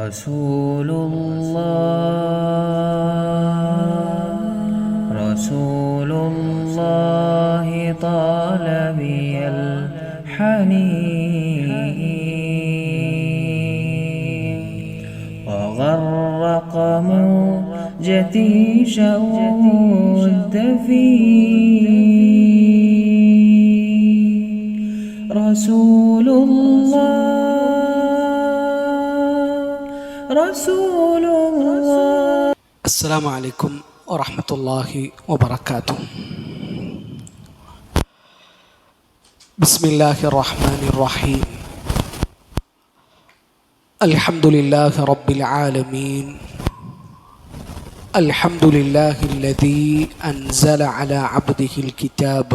رسول الله طال بي الحنين وغرق موجتي شود فيه رسول الله السلام عليكم ورحمة الله وبركاته. بسم الله الرحمن الرحيم. الحمد لله رب العالمين. الحمد لله الذي أنزل على عبده الكتاب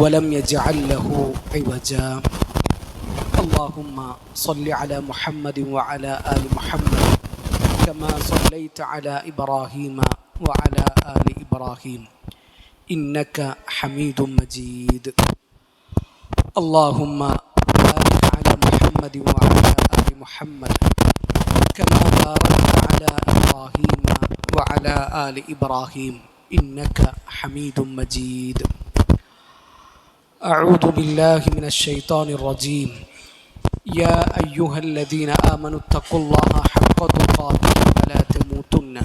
ولم يجعل له عوجا. اللهم صل على محمد وعلى آل محمد كما صليت على إبراهيم وعلى آل إبراهيم إنك حميد مجيد. اللهم بارك على محمد وعلى آل محمد كما باركت على إبراهيم وعلى آل إبراهيم إنك حميد مجيد. أعوذ بالله من الشيطان الرجيم. يا أيها الذين آمنوا اتقوا الله حق تقاته ولا تموتن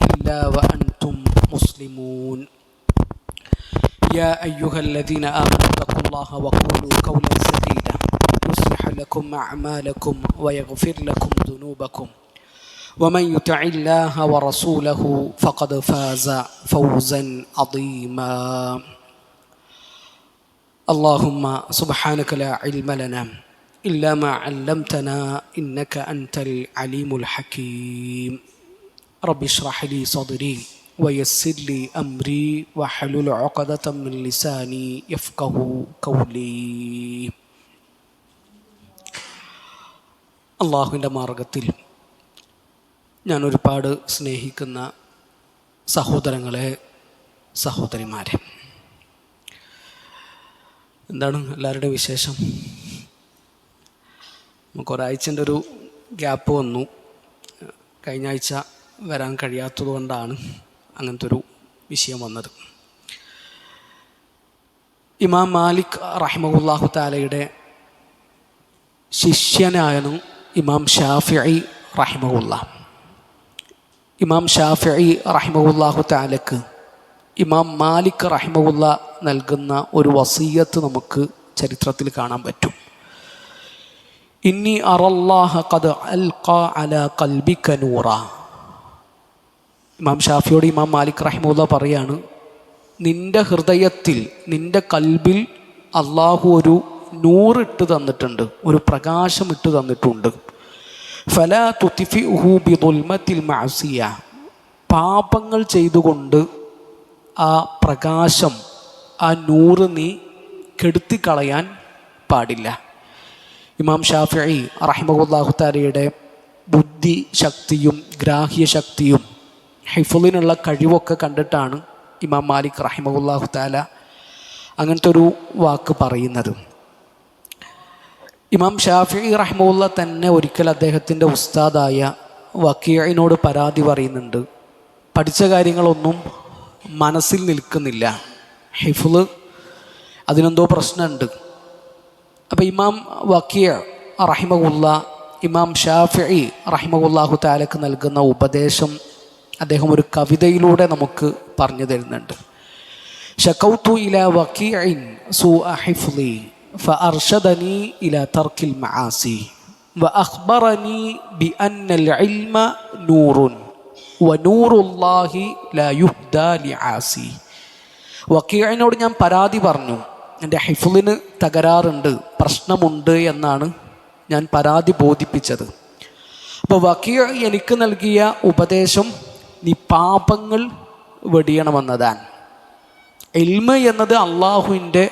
إلا وأنتم مسلمون. يا أيها الذين آمنوا اتقوا الله وقولوا قولا سديدا يصلح لكم أعمالكم ويغفر لكم ذنوبكم ومن يطع الله ورسوله فقد فاز فوزا عظيما. اللهم سبحانك لا علم لنا إلا ما علمتنا إنك أنت العليم الحكيم. رب اشرح لي صدري ويسر لي أمري واحلل عقدة من لساني يفقه قولي. അള്ളാഹുവിൻ്റെ മാർഗത്തിൽ ഞാൻ ഒരുപാട് സ്നേഹിക്കുന്ന സഹോദരങ്ങളെ, സഹോദരിമാരെ, എന്താണ് എല്ലാവരുടെയും വിശേഷം? നമുക്കൊരാഴ്ചൻ്റെ ഒരു ഗ്യാപ്പ് വന്നു. കഴിഞ്ഞ ആഴ്ച വരാൻ കഴിയാത്തത് കൊണ്ടാണ് അങ്ങനത്തെ ഒരു വിഷയം വന്നത്. ഇമാം മാലിക് റഹിമഹുല്ലാഹു തആലയുടെ ശിഷ്യനായിരുന്നു ഇമാം ഷാഫിഈ റഹിമഹുല്ലാ. ഇമാം ഷാഫിഈ റഹിമഹുല്ലാഹു തആലക്ക് ഇമാം മാലിക് റഹിമഹുല്ലാ നൽകുന്ന ഒരു വസിയ്യത്ത് നമുക്ക് ചരിത്രത്തിൽ കാണാൻ പറ്റും. ഇന്നി അറല്ലാഹ ഖദ് അൽഖാ അലാ ഖൽബിക നൂറ. ഇമാം ഷാഫിയോട് ഇമാം മാലിക് റഹിമഹുല്ലാ പറയാണ്, നിൻ്റെ ഹൃദയത്തിൽ, നിൻ്റെ കൽബിൽ അള്ളാഹു ഒരു നൂറിട്ട് തന്നിട്ടുണ്ട്, ഒരു പ്രകാശം ഇട്ട് തന്നിട്ടുണ്ട്. ഫലാ തുത്ഫിഉഹു ബിദുൽമത്തിൽ മഅസിയ. പാപങ്ങൾ ചെയ്തുകൊണ്ട് ആ പ്രകാശം, ആ നൂറ് നീ കെടുത്തിക്കളയാൻ പാടില്ല. ഇമാം ഷാഫിഈ റഹിമഹുല്ലാഹു തആലയുടെ ബുദ്ധി ശക്തിയും ഗ്രാഹ്യ ശക്തിയും ഹിഫ്ളിനുള്ള കഴിവൊക്കെ കണ്ടിട്ടാണ് ഇമാം മാലിക് റഹിമഹുല്ലാഹു തആല അങ്ങനത്തെ ഒരു വാക്ക് പറയുന്നത്. ഇമാം ഷാഫിഈ റഹിമഹുല്ലാ തന്നെ ഒരിക്കൽ അദ്ദേഹത്തിൻ്റെ ഉസ്താദായ വക്കീഇനോട് പരാതി പറയുന്നുണ്ട്. പഠിച്ച കാര്യങ്ങളൊന്നും മനസ്സിൽ നിൽക്കുന്നില്ല, ഹിഫ്ള് അതിനെന്തോ പ്രശ്നമുണ്ട്. അപ്പോൾ ഇമാം വക്കീഅ റഹിമഹുല്ലാ ഇമാം ഷാഫിഈ റഹിമഹുല്ലാഹു തആലക്ക് നൽകുന്ന ഉപദേശം അദ്ദേഹം ഒരു കവിതയിലൂടെ നമുക്ക് പറഞ്ഞു തരുന്നുണ്ട്. ശകൗതു ഇലാ വക്കീഇൻ സൂഅ ഹിഫ്ളി ഫഅർശദനി ഇലാ തർക്കിൽ മആസി വഅഖ്ബറനി ബിഅന്നൽ ഇൽമ നൂറുൻ വനൂറുല്ലാഹി ലാ യുഹ്ദാ ലിആസി. വക്കീഇനോട് ഞാൻ പരാതി പറഞ്ഞു, എൻ്റെ ഹിഫ്ളിന് തകരാറുണ്ട്, പ്രശ്നമുണ്ട് എന്നാണ് ഞാൻ പരാതി ബോധിപ്പിച്ചത്. അപ്പോൾ വക്കീഅ് എനിക്ക് നൽകിയ ഉപദേശം നീ പാപങ്ങൾ വെടിയണമെന്നതാണ്. ഇൽമ എന്നത് അള്ളാഹുവിൻ്റെ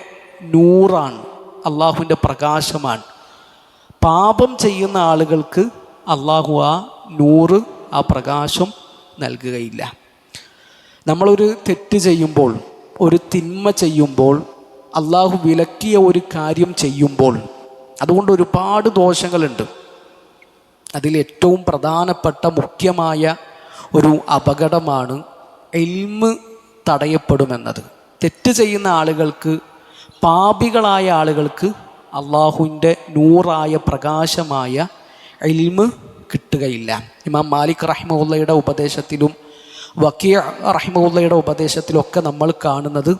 നൂറാണ്, അള്ളാഹുവിൻ്റെ പ്രകാശമാണ്. പാപം ചെയ്യുന്ന ആളുകൾക്ക് അള്ളാഹു ആ നൂറ്, ആ പ്രകാശം നൽകുകയില്ല. നമ്മളൊരു തെറ്റ് ചെയ്യുമ്പോൾ, ഒരു തിന്മ ചെയ്യുമ്പോൾ, അള്ളാഹു വിലക്കിയ ഒരു കാര്യം ചെയ്യുമ്പോൾ അതുകൊണ്ട് ഒരുപാട് ദോഷങ്ങളുണ്ട്. അതിലേറ്റവും പ്രധാനപ്പെട്ട മുഖ്യമായ ഒരു അപകടമാണ് ഇൽമ് തടയപ്പെടുമെന്നത്. തെറ്റ് ചെയ്യുന്ന ആളുകൾക്ക്, പാപികളായ ആളുകൾക്ക് അള്ളാഹുവിൻ്റെ നൂറായ പ്രകാശമായ ഇൽമ് കിട്ടുകയില്ല. ഇമാം മാലിക് റഹിമഹുല്ലയുടെ ഉപദേശത്തിലും വക്കീ റഹിമഹുല്ലയുടെ ഉപദേശത്തിലൊക്കെ നമ്മൾ കാണുന്നത്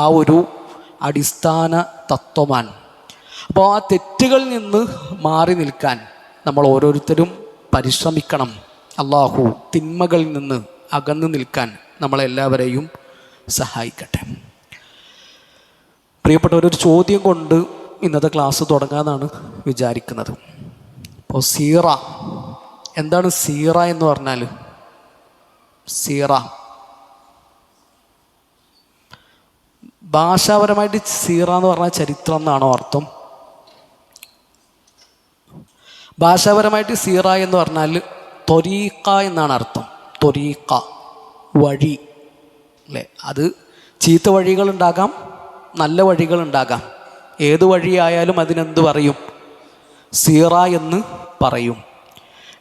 ആ ഒരു അടിസ്ഥാന തത്വമാണ്. അപ്പോൾ ആ തെറ്റുകളിൽ നിന്ന് മാറി നിൽക്കാൻ നമ്മൾ ഓരോരുത്തരും പരിശ്രമിക്കണം. അള്ളാഹു തിന്മകളിൽ നിന്ന് അകന്നു നിൽക്കാൻ നമ്മളെല്ലാവരെയും സഹായിക്കട്ടെ. പ്രിയപ്പെട്ടവരൊരു ചോദ്യം കൊണ്ട് ഇന്നത്തെ ക്ലാസ് തുടങ്ങാമെന്നാണ് വിചാരിക്കുന്നത്. അപ്പോൾ സീറ എന്താണ്? സീറ എന്ന് പറഞ്ഞാൽ സീറ ഭാഷാപരമായിട്ട് സീറ എന്ന് പറഞ്ഞാൽ ചരിത്രം എന്നാണോ അർത്ഥം? ഭാഷാപരമായിട്ട് സീറ എന്ന് പറഞ്ഞാൽ ത്വരീഖ എന്നാണ് അർത്ഥം. ത്വരീഖ വഴി അല്ലേ? അത് ചീത്ത വഴികളുണ്ടാകാം, നല്ല വഴികളുണ്ടാകാം. ഏത് വഴിയായാലും അതിനെന്ത് പറയും? സീറ എന്ന് പറയും.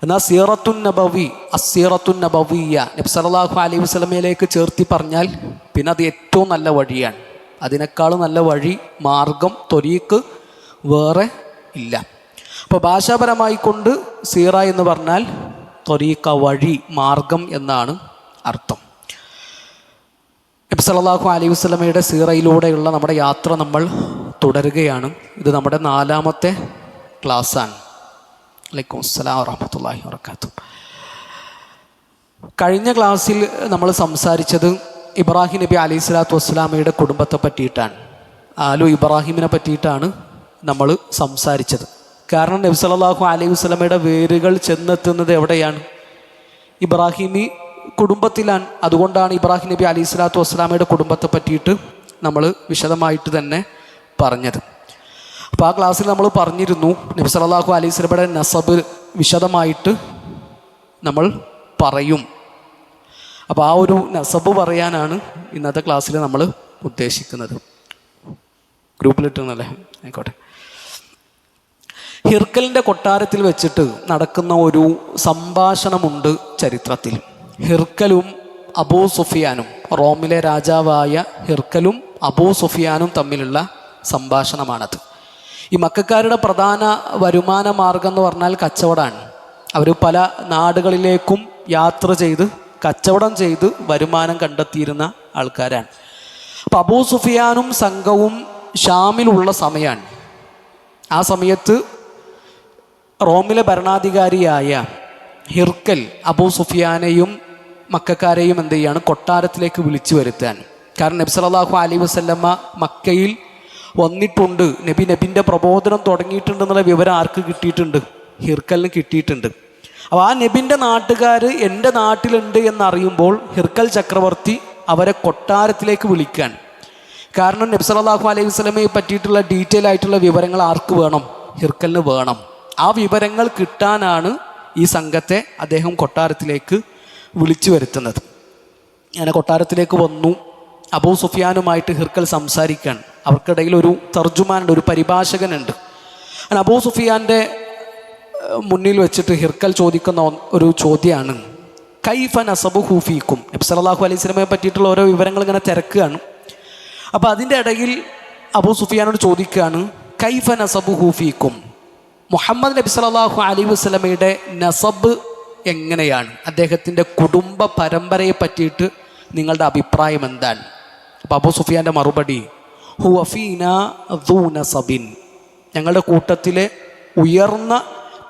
എന്നാൽ സീറത്തുൻ നബവി, അസ്സീറത്തുൻ നബവിയ്യ, നബി സല്ലല്ലാഹു അലൈഹി വസല്ലമയിലേക്ക് ചേർത്തി പറഞ്ഞാൽ പിന്നെ അത് ഏറ്റവും നല്ല വഴിയാണ്. അതിനേക്കാളും നല്ല വഴി, മാർഗം, ത്വരീഖ് വേറെ ഇല്ല. അപ്പോൾ ഭാഷാപരമായി കൊണ്ട് സീറ എന്ന് പറഞ്ഞാൽ ത്വരീഖ വഴി, മാർഗം എന്നാണ് അർത്ഥം. നബി സല്ലല്ലാഹു അലൈഹി വസല്ലമയുടെ സീറയിലൂടെയുള്ള നമ്മുടെ യാത്ര നമ്മൾ തുടരുകയാണ്. ഇത് നമ്മുടെ 4ാമത്തെ ക്ലാസ്സാണ്. വലൈക്കും അസ്സലാം വറഹ്മത്തുള്ളാഹി വബറകാതുഹു. കഴിഞ്ഞ ക്ലാസ്സിൽ നമ്മൾ സംസാരിച്ചത് ഇബ്രാഹിം നബി അലൈഹി സ്വലാത്തു വസ്സലാമയുടെ കുടുംബത്തെ പറ്റിയിട്ടാണ്. ആലു ഇബ്രാഹിമിനെ പറ്റിയിട്ടാണ് നമ്മൾ സംസാരിച്ചത്. കാരണം നബി സല്ലല്ലാഹു അലൈഹി വസല്ലമയുടെ വേരുകൾ ചെന്നെത്തുന്നത് എവിടെയാണ്? ഇബ്രാഹിമി കുടുംബത്തിലാണ്. അതുകൊണ്ടാണ് ഇബ്രാഹിം നബി അലൈഹി സ്വലാത്തു വസ്സലാമയുടെ കുടുംബത്തെ പറ്റിയിട്ട് നമ്മൾ വിശദമായിട്ട് തന്നെ പറഞ്ഞത്. അപ്പോൾ ആ ക്ലാസ്സിൽ നമ്മൾ പറഞ്ഞിരുന്നു നബി സല്ലല്ലാഹു അലൈഹി വസല്ലമയുടെ നസബ് വിശദമായിട്ട് നമ്മൾ പറയും. അപ്പോൾ ആ ഒരു നസബ് പറയാനാണ് ഇന്നത്തെ ക്ലാസ്സിൽ നമ്മൾ ഉദ്ദേശിക്കുന്നത്. ഗ്രൂപ്പിലിട്ടുന്നല്ലേ? ആയിക്കോട്ടെ. ഹിർക്കലിൻ്റെ കൊട്ടാരത്തിൽ വെച്ചിട്ട് നടക്കുന്ന ഒരു സംഭാഷണമുണ്ട് ചരിത്രത്തിൽ. ഹിർക്കലും അബൂ സുഫിയാനും, റോമിലെ രാജാവായ ഹിർക്കലും അബൂ സുഫിയാനും തമ്മിലുള്ള സംഭാഷണമാണത്. ഈ മക്കക്കാരുടെ പ്രധാന വരുമാന മാർഗം എന്ന് പറഞ്ഞാൽ കച്ചവടമാണ്. അവർ പല നാടുകളിലേക്കും യാത്ര ചെയ്ത് കച്ചവടം ചെയ്ത് വരുമാനം കണ്ടെത്തിയിരുന്ന ആൾക്കാരാണ്. അപ്പോൾ അബൂ സുഫിയാനും സംഘവും ഷാമിലുള്ള സമയമാണ്. ആ സമയത്ത് റോമിലെ ഭരണാധികാരിയായ ഹിർക്കൽ അബൂ സുഫിയാനെയും മക്കക്കാരെയും എന്ത് ചെയ്യാണ്? കൊട്ടാരത്തിലേക്ക് വിളിച്ചു വരുത്താൻ. കാരണം നബി സല്ലല്ലാഹു അലൈഹി വസല്ലമ മക്കയിൽ വന്നിട്ടുണ്ട്, നബിൻ്റെ പ്രബോധനം തുടങ്ങിയിട്ടുണ്ടെന്നുള്ള വിവരം ആർക്ക് കിട്ടിയിട്ടുണ്ട്? ഹിർക്കലിന് കിട്ടിയിട്ടുണ്ട്. അപ്പോൾ ആ നബിൻ്റെ നാട്ടുകാർ എൻ്റെ നാട്ടിലുണ്ട് എന്നറിയുമ്പോൾ ഹിർക്കൽ ചക്രവർത്തി അവരെ കൊട്ടാരത്തിലേക്ക് വിളിക്കാൻ. കാരണം നബി സല്ലല്ലാഹു അലൈഹി വസല്ലമയെ പറ്റിയിട്ടുള്ള ഡീറ്റെയിൽ ആയിട്ടുള്ള വിവരങ്ങൾ ആർക്ക് വേണം? ഹിർക്കലിന് വേണം. ആ വിവരങ്ങൾ കിട്ടാനാണ് ഈ സംഘത്തെ അദ്ദേഹം കൊട്ടാരത്തിലേക്ക് വിളിച്ചു വരുത്തുന്നത്. അങ്ങനെ കൊട്ടാരത്തിലേക്ക് വന്നു. അബൂ സുഫിയാനുമായിട്ട് ഹിർക്കൽ സംസാരിക്കാൻ. അവർക്കിടയിൽ ഒരു തർജുമാനുണ്ട്, ഒരു പരിഭാഷകനുണ്ട്. അങ്ങനെ അബൂ സുഫിയാൻ്റെ മുന്നിൽ വെച്ചിട്ട് ഹിർക്കൽ ചോദിക്കുന്ന ഒരു ചോദ്യമാണ്, കൈഫ നസബുഹു ഫീക്കും. നബി സല്ലല്ലാഹു അലൈഹി വസല്ലമയെ പറ്റിയിട്ടുള്ള ഓരോ വിവരങ്ങൾ ഇങ്ങനെ തിരക്കുകയാണ്. അപ്പോൾ അതിൻ്റെ ഇടയിൽ അബൂ സുഫിയാനോട് ചോദിക്കുകയാണ്, കൈഫ നസബുഹു ഫീക്കും, മുഹമ്മദ് നബി സല്ലല്ലാഹു അലൈഹി വസല്ലമയുടെ നസബ് എങ്ങനെയാണ്? അദ്ദേഹത്തിൻ്റെ കുടുംബ പരമ്പരയെ പറ്റിയിട്ട് നിങ്ങളുടെ അഭിപ്രായം എന്താണ്? അപ്പോൾ അബൂ സുഫിയാൻ്റെ മറുപടി, ഹുവ ഫീനാ ദൂ നസബിൻ, ഞങ്ങളുടെ കൂട്ടത്തിലെ ഉയർന്ന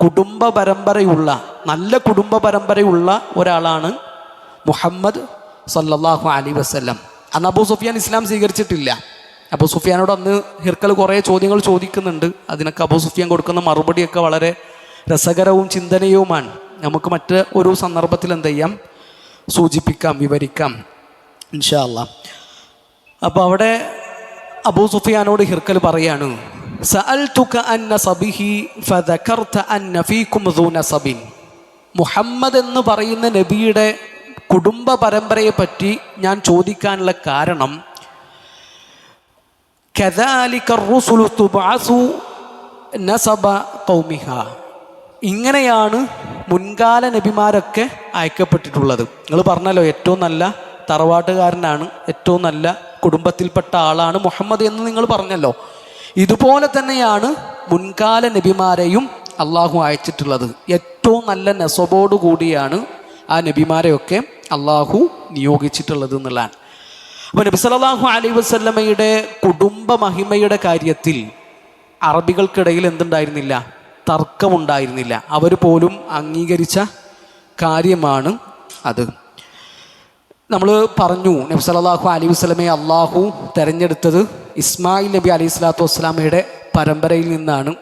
കുടുംബ പരമ്പരയുള്ള, നല്ല കുടുംബ പരമ്പരയുള്ള ഒരാളാണ് മുഹമ്മദ് സല്ലല്ലാഹു അലൈഹി വസല്ലം. അന്ന് അബൂ സുഫിയാൻ ഇസ്ലാം സ്വീകരിച്ചിട്ടില്ല. അബൂ സുഫിയാനോട് അന്ന് ഹിർക്കൽ കുറേ ചോദ്യങ്ങൾ ചോദിക്കുന്നുണ്ട്. അതിനൊക്കെ അബൂ സുഫിയാൻ കൊടുക്കുന്ന മറുപടിയൊക്കെ വളരെ രസകരവും ചിന്തനീയവുമാണ്. നമുക്ക് മറ്റ് ഒരു സന്ദർഭത്തിൽ എന്ത് ചെയ്യാം, സൂചിപ്പിക്കാം, വിവരിക്കാം ഇൻഷാ അല്ലാഹ്. അപ്പോൾ അവിടെ അബൂ സുഫിയാനോട് ഹിർക്കൽ പറയാണ്, സഅൽതുക അൻ നസബിഹി ഫദകർത അന്ന ഫീകും ദൂ നസബിൻ. മുഹമ്മദ് എന്ന് പറയുന്ന നബിയുടെ കുടുംബ പരമ്പരയെ പറ്റി ഞാൻ ചോദിക്കാനുള്ള കാരണം, കദാലിക റുസുലു തുബഅസു നസബ ഖൗമിഹ. ഇങ്ങനെയാണ് മുൻകാല നബിമാരൊക്കെ അയക്കപ്പെട്ടിട്ടുള്ളത്. നിങ്ങൾ പറഞ്ഞല്ലോ ഏറ്റവും നല്ല തറവാട്ടുകാരനാണ്, ഏറ്റവും നല്ല കുടുംബത്തിൽപ്പെട്ട ആളാണ് മുഹമ്മദ് എന്ന് നിങ്ങൾ പറഞ്ഞല്ലോ. ഇതുപോലെ തന്നെയാണ് മുൻകാല നബിമാരെയും അള്ളാഹു അയച്ചിട്ടുള്ളത്. ഏറ്റവും നല്ല നെസബോടു കൂടിയാണ് ആ നബിമാരെയൊക്കെ അള്ളാഹു നിയോഗിച്ചിട്ടുള്ളത് എന്നുള്ളതാണ്. അപ്പോൾ നബി സല്ലല്ലാഹു അലൈഹി വസല്ലമയുടെ കുടുംബ മഹിമയുടെ കാര്യത്തിൽ അറബികൾക്കിടയിൽ എന്തുണ്ടായിരുന്നില്ല? തർക്കമുണ്ടായിരുന്നില്ല. അവർ പോലും അംഗീകരിച്ച കാര്യമാണ് അത്. നമ്മൾ പറഞ്ഞു നബി സല്ലല്ലാഹു അലൈഹി വസല്ലമയെ അള്ളാഹു തിരഞ്ഞെടുത്തത് ഇസ്മായിൽ നബി അലൈഹി സ്വലാത്തു വസ്സലാമയുടെ പരമ്പരയിൽ നിന്നാണ്.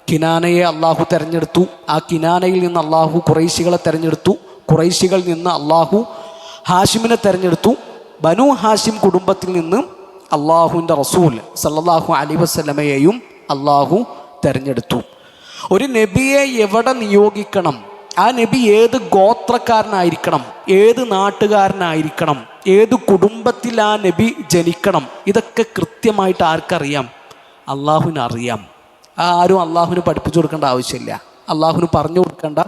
കിനാനയെ അള്ളാഹു തിരഞ്ഞെടുത്തു. ആ കിനാനയിൽ നിന്ന് അള്ളാഹു ഖുറൈശികളെ തിരഞ്ഞെടുത്തു. ഖുറൈശികളിൽ നിന്ന് അള്ളാഹു ഹാഷിമിനെ തിരഞ്ഞെടുത്തു. ബനു ഹാഷിം കുടുംബത്തിൽ നിന്ന് അള്ളാഹുവിൻ്റെ റസൂൽ സല്ലല്ലാഹു അലൈഹി വസല്ലമയെയും അള്ളാഹു തിരഞ്ഞെടുത്തു. ഒരു നബിയെ എവിടെ നിയോഗിക്കണം, ആ നബി ഏത് ഗോത്രക്കാരനായിരിക്കണം, ഏത് നാട്ടുകാരനായിരിക്കണം, ഏത് കുടുംബത്തിൽ ആ നബി ജനിക്കണം, ഇതൊക്കെ കൃത്യമായിട്ട് ആർക്കറിയാം? അള്ളാഹുവിന് അറിയാം. ആരും അള്ളാഹുവിന് പഠിപ്പിച്ചു കൊടുക്കേണ്ട ആവശ്യമില്ല, അള്ളാഹുവിന് പറഞ്ഞു കൊടുക്കേണ്ട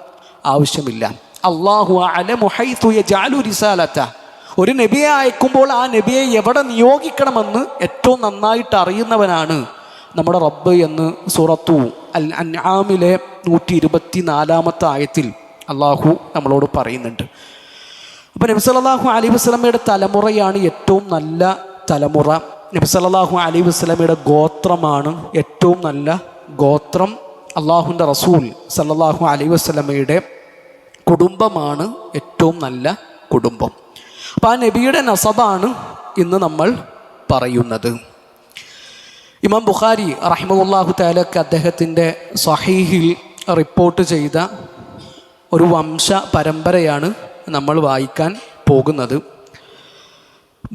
ആവശ്യമില്ല. അല്ലാഹു അഅലമു ഹൈതു യജഅലു റിസാലത. ഒരു നബിയെ അയക്കുമ്പോൾ ആ നബിയെ എവിടെ നിയോഗിക്കണമെന്ന് ഏറ്റവും നന്നായിട്ട് അറിയുന്നവനാണ് നമ്മുടെ റബ്ബ് എന്ന് സൂറത്തു അൽ അൻആമിലെ 124 ആയത്തിൽ അള്ളാഹു നമ്മളോട് പറയുന്നുണ്ട്. അപ്പോൾ നബി സല്ലല്ലാഹു അലൈഹി വസല്ലമയുടെ തലമുറയാണ് ഏറ്റവും നല്ല തലമുറ. നബി സല്ലല്ലാഹു അലൈഹി വസല്ലമയുടെ ഗോത്രമാണ് ഏറ്റവും നല്ല ഗോത്രം. അള്ളാഹുവിൻ്റെ റസൂൽ സല്ലല്ലാഹു അലൈഹി വസല്ലമയുടെ കുടുംബമാണ് ഏറ്റവും നല്ല കുടുംബം. അപ്പം ആ നബിയുടെ നസബാണ് ഇന്ന് നമ്മൾ പറയുന്നത്. ഇമാം ബുഖാരി റഹിമഹുല്ലാഹു തആലക്ക് അദ്ദേഹത്തിൻ്റെ സ്വഹീഹിൽ റിപ്പോർട്ട് ചെയ്ത ഒരു വംശ പരമ്പരയാണ് നമ്മൾ വായിക്കാൻ പോകുന്നത്.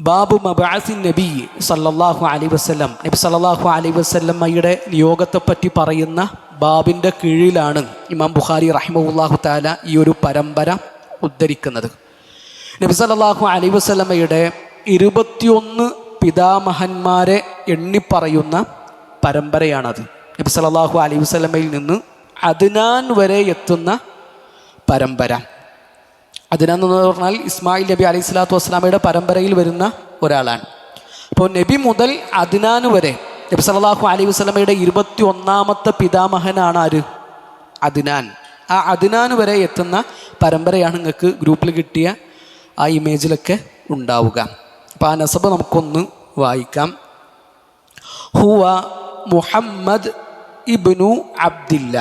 ബാബു മബഅസിൻ നബി സല്ലല്ലാഹു അലൈഹി വസല്ലം, നബി സല്ലല്ലാഹു അലൈഹി വസല്ലമയുടെ നിയോഗത്തെപ്പറ്റി പറയുന്ന ബാബിൻ്റെ കീഴിലാണ് ഇമാം ബുഖാരി റഹിമഹുല്ലാഹു തആല ഈ ഒരു പരമ്പര ഉദ്ധരിക്കുന്നത്. നബി സല്ലല്ലാഹു അലൈഹി വസല്ലമയുടെ 21 പിതാമഹന്മാരെ എണ്ണിപ്പറയുന്ന പരമ്പരയാണത്. നബി സല്ലല്ലാഹു അലൈഹി വസല്ലമയിൽ നിന്ന് അദ്നാൻ വരെ എത്തുന്ന പരമ്പര. അദ്നാൻ എന്ന് പറഞ്ഞാൽ ഇസ്മായിൽ നബി അലൈഹി സ്വലാത്തു വസ്സലാമയുടെ പരമ്പരയിൽ വരുന്ന ഒരാളാണ്. അപ്പോൾ നബി മുതൽ അദ്നാൻ വരെ നബി സല്ലല്ലാഹു അലൈഹി വസല്ലമയുടെ 21ാമത്തെ പിതാമഹനാണ് ആര്? അദ്നാൻ. ആ അദ്നാൻ വരെ എത്തുന്ന പരമ്പരയാണ് നിങ്ങൾക്ക് ഗ്രൂപ്പിൽ കിട്ടിയ ആ ഇമേജിലൊക്കെ ഉണ്ടാവുക. അപ്പോൾ ആ നസബ് നമുക്കൊന്ന് വായിക്കാം. ഹുവ മുഹമ്മദ് ഇബ്നു അബ്ദില്ല.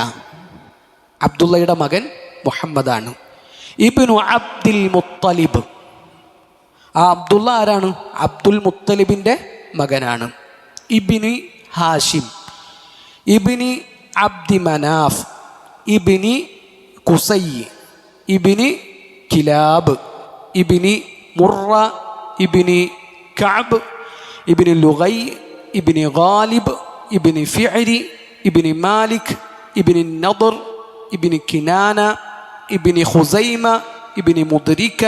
അബ്ദുള്ളയുടെ മകൻ മുഹമ്മദാണ്. ഇബ്നു അബ്ദുൽ മുത്തലിബ്. ആ അബ്ദുള്ള ആരാണ്? അബ്ദുൽ മുത്തലിബിൻ്റെ മകനാണ്. ഇബ്നി ഹാഷിം, ഇബ്നി അബ്ദി മനാഫ്, ഇബ്നി കുസൈ, ഇബ്നി കിലാബ്, ഇബ്നി മുറ, ഇബ്നി കഅബ്, ഇബ്നി ലുഗൈ, ഇബ്നി ഗാലിബ്, ഇബ്നി ഫിഅരി, ഇബ്നി മാലിക്, ഇബ്നി നദർ, ഇബ്നി കിനാന, ഇബ്നി ഖുസൈമ, ഇബ്നി മുദ്രിക,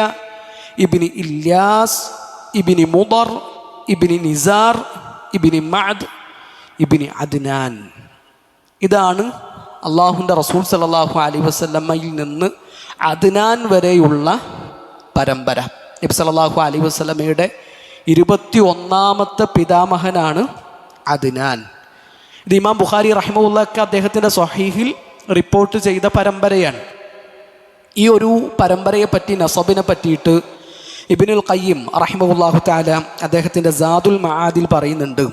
ഇബ്നി ഇല്യാസ്, ഇബ്നി മുദർ, ഇബ്നി നിസാർ, ഇബ്നി മഅദ്, ഇബ്നി അദ്നാൻ. ഇതാണ് അള്ളാഹുവിൻ്റെ റസൂൽ സല്ലല്ലാഹു അലൈഹി വസല്ലമയിൽ നിന്ന് അദ്നാൻ വരെയുള്ള പരമ്പര. നബി സല്ലല്ലാഹു അലൈഹി വസല്ലമയുടെ 21ാമത്തെ പിതാമഹനാണ് അദ്നാൻ. ഇത് ഇമാം ബുഖാരി റഹിമഹുല്ലാഹ് അദ്ദേഹത്തിൻ്റെ സ്വഹീഹിൽ റിപ്പോർട്ട് ചെയ്ത പരമ്പരയാണ്. ഈ ഒരു പരമ്പരയെ പറ്റി, നസബിനെ പറ്റിയിട്ട് ഇബ്നുൽ ഖയ്യിം റഹിമഹുല്ലാഹു തആല അദ്ദേഹത്തിൻ്റെ സാദുൽ മആദിൽ പറയുന്നുണ്ട്.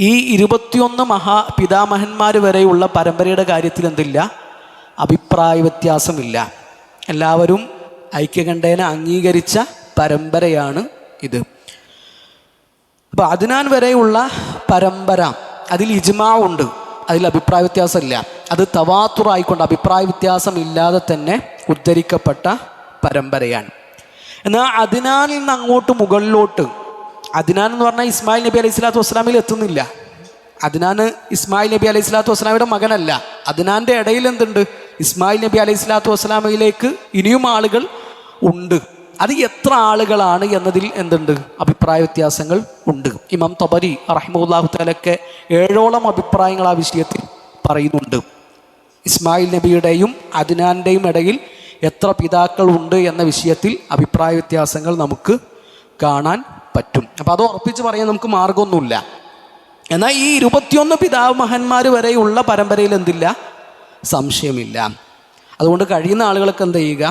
ഈ 21 പിതാമഹന്മാർ വരെയുള്ള പരമ്പരയുടെ കാര്യത്തിൽ എന്തില്ല? അഭിപ്രായ വ്യത്യാസമില്ല. എല്ലാവരും ഐക്യകണ്ഠേന അംഗീകരിച്ച പരമ്പരയാണ് ഇത്. അപ്പോൾ അദ്നാൻ വരെയുള്ള പരമ്പര, അതിൽ ഇജ്മാ ഉണ്ട്, അതിൽ അഭിപ്രായ വ്യത്യാസമില്ല. അത് തവാത്തുറായിക്കൊണ്ട് അഭിപ്രായ വ്യത്യാസം ഇല്ലാതെ തന്നെ ഉദ്ധരിക്കപ്പെട്ട പരമ്പരയാണ്. എന്നാൽ അദ്നാനിൽ നിന്ന് അങ്ങോട്ട് മുകളിലോട്ട്, അദ്നാൻ എന്ന് പറഞ്ഞാൽ ഇസ്മായിൽ നബി അലൈഹി സ്വലാത്തു വസ്സലാമിൽ എത്തുന്നില്ല. അദ്നാൻ ഇസ്മായിൽ നബി അലൈഹി സ്വലാത്തു വസ്സലാമിയുടെ മകനല്ല. അദ്നാൻ്റെ ഇടയിൽ എന്തുണ്ട്? ഇസ്മായിൽ നബി അലൈഹി സ്വലാത്തു വസ്സലാമയിലേക്ക് ഇനിയും ആളുകൾ ഉണ്ട്. അത് എത്ര ആളുകളാണ് എന്നതിൽ എന്തുണ്ട്? അഭിപ്രായ വ്യത്യാസങ്ങൾ ഉണ്ട്. ഇമാം തബരി റഹിമഹുല്ലാഹു തആലയൊക്കെ 7ഓളം അഭിപ്രായങ്ങൾ ആ വിഷയത്തിൽ പറയുന്നുണ്ട്. ഇസ്മായിൽ നബിയുടെയും അദ്നാൻ്റെയും ഇടയിൽ എത്ര പിതാക്കളുണ്ട് എന്ന വിഷയത്തിൽ അഭിപ്രായ വ്യത്യാസങ്ങൾ നമുക്ക് കാണാൻ പറ്റും. അപ്പോൾ അത് ഉറപ്പിച്ച് പറയാൻ നമുക്ക് മാർഗമൊന്നുമില്ല. എന്നാൽ ഈ 21 പിതാമഹന്മാർ വരെയുള്ള പരമ്പരയിൽ എന്തില്ല, സംശയമില്ല. അതുകൊണ്ട് കഴിയുന്ന ആളുകളൊക്കെ എന്ത് ചെയ്യുക,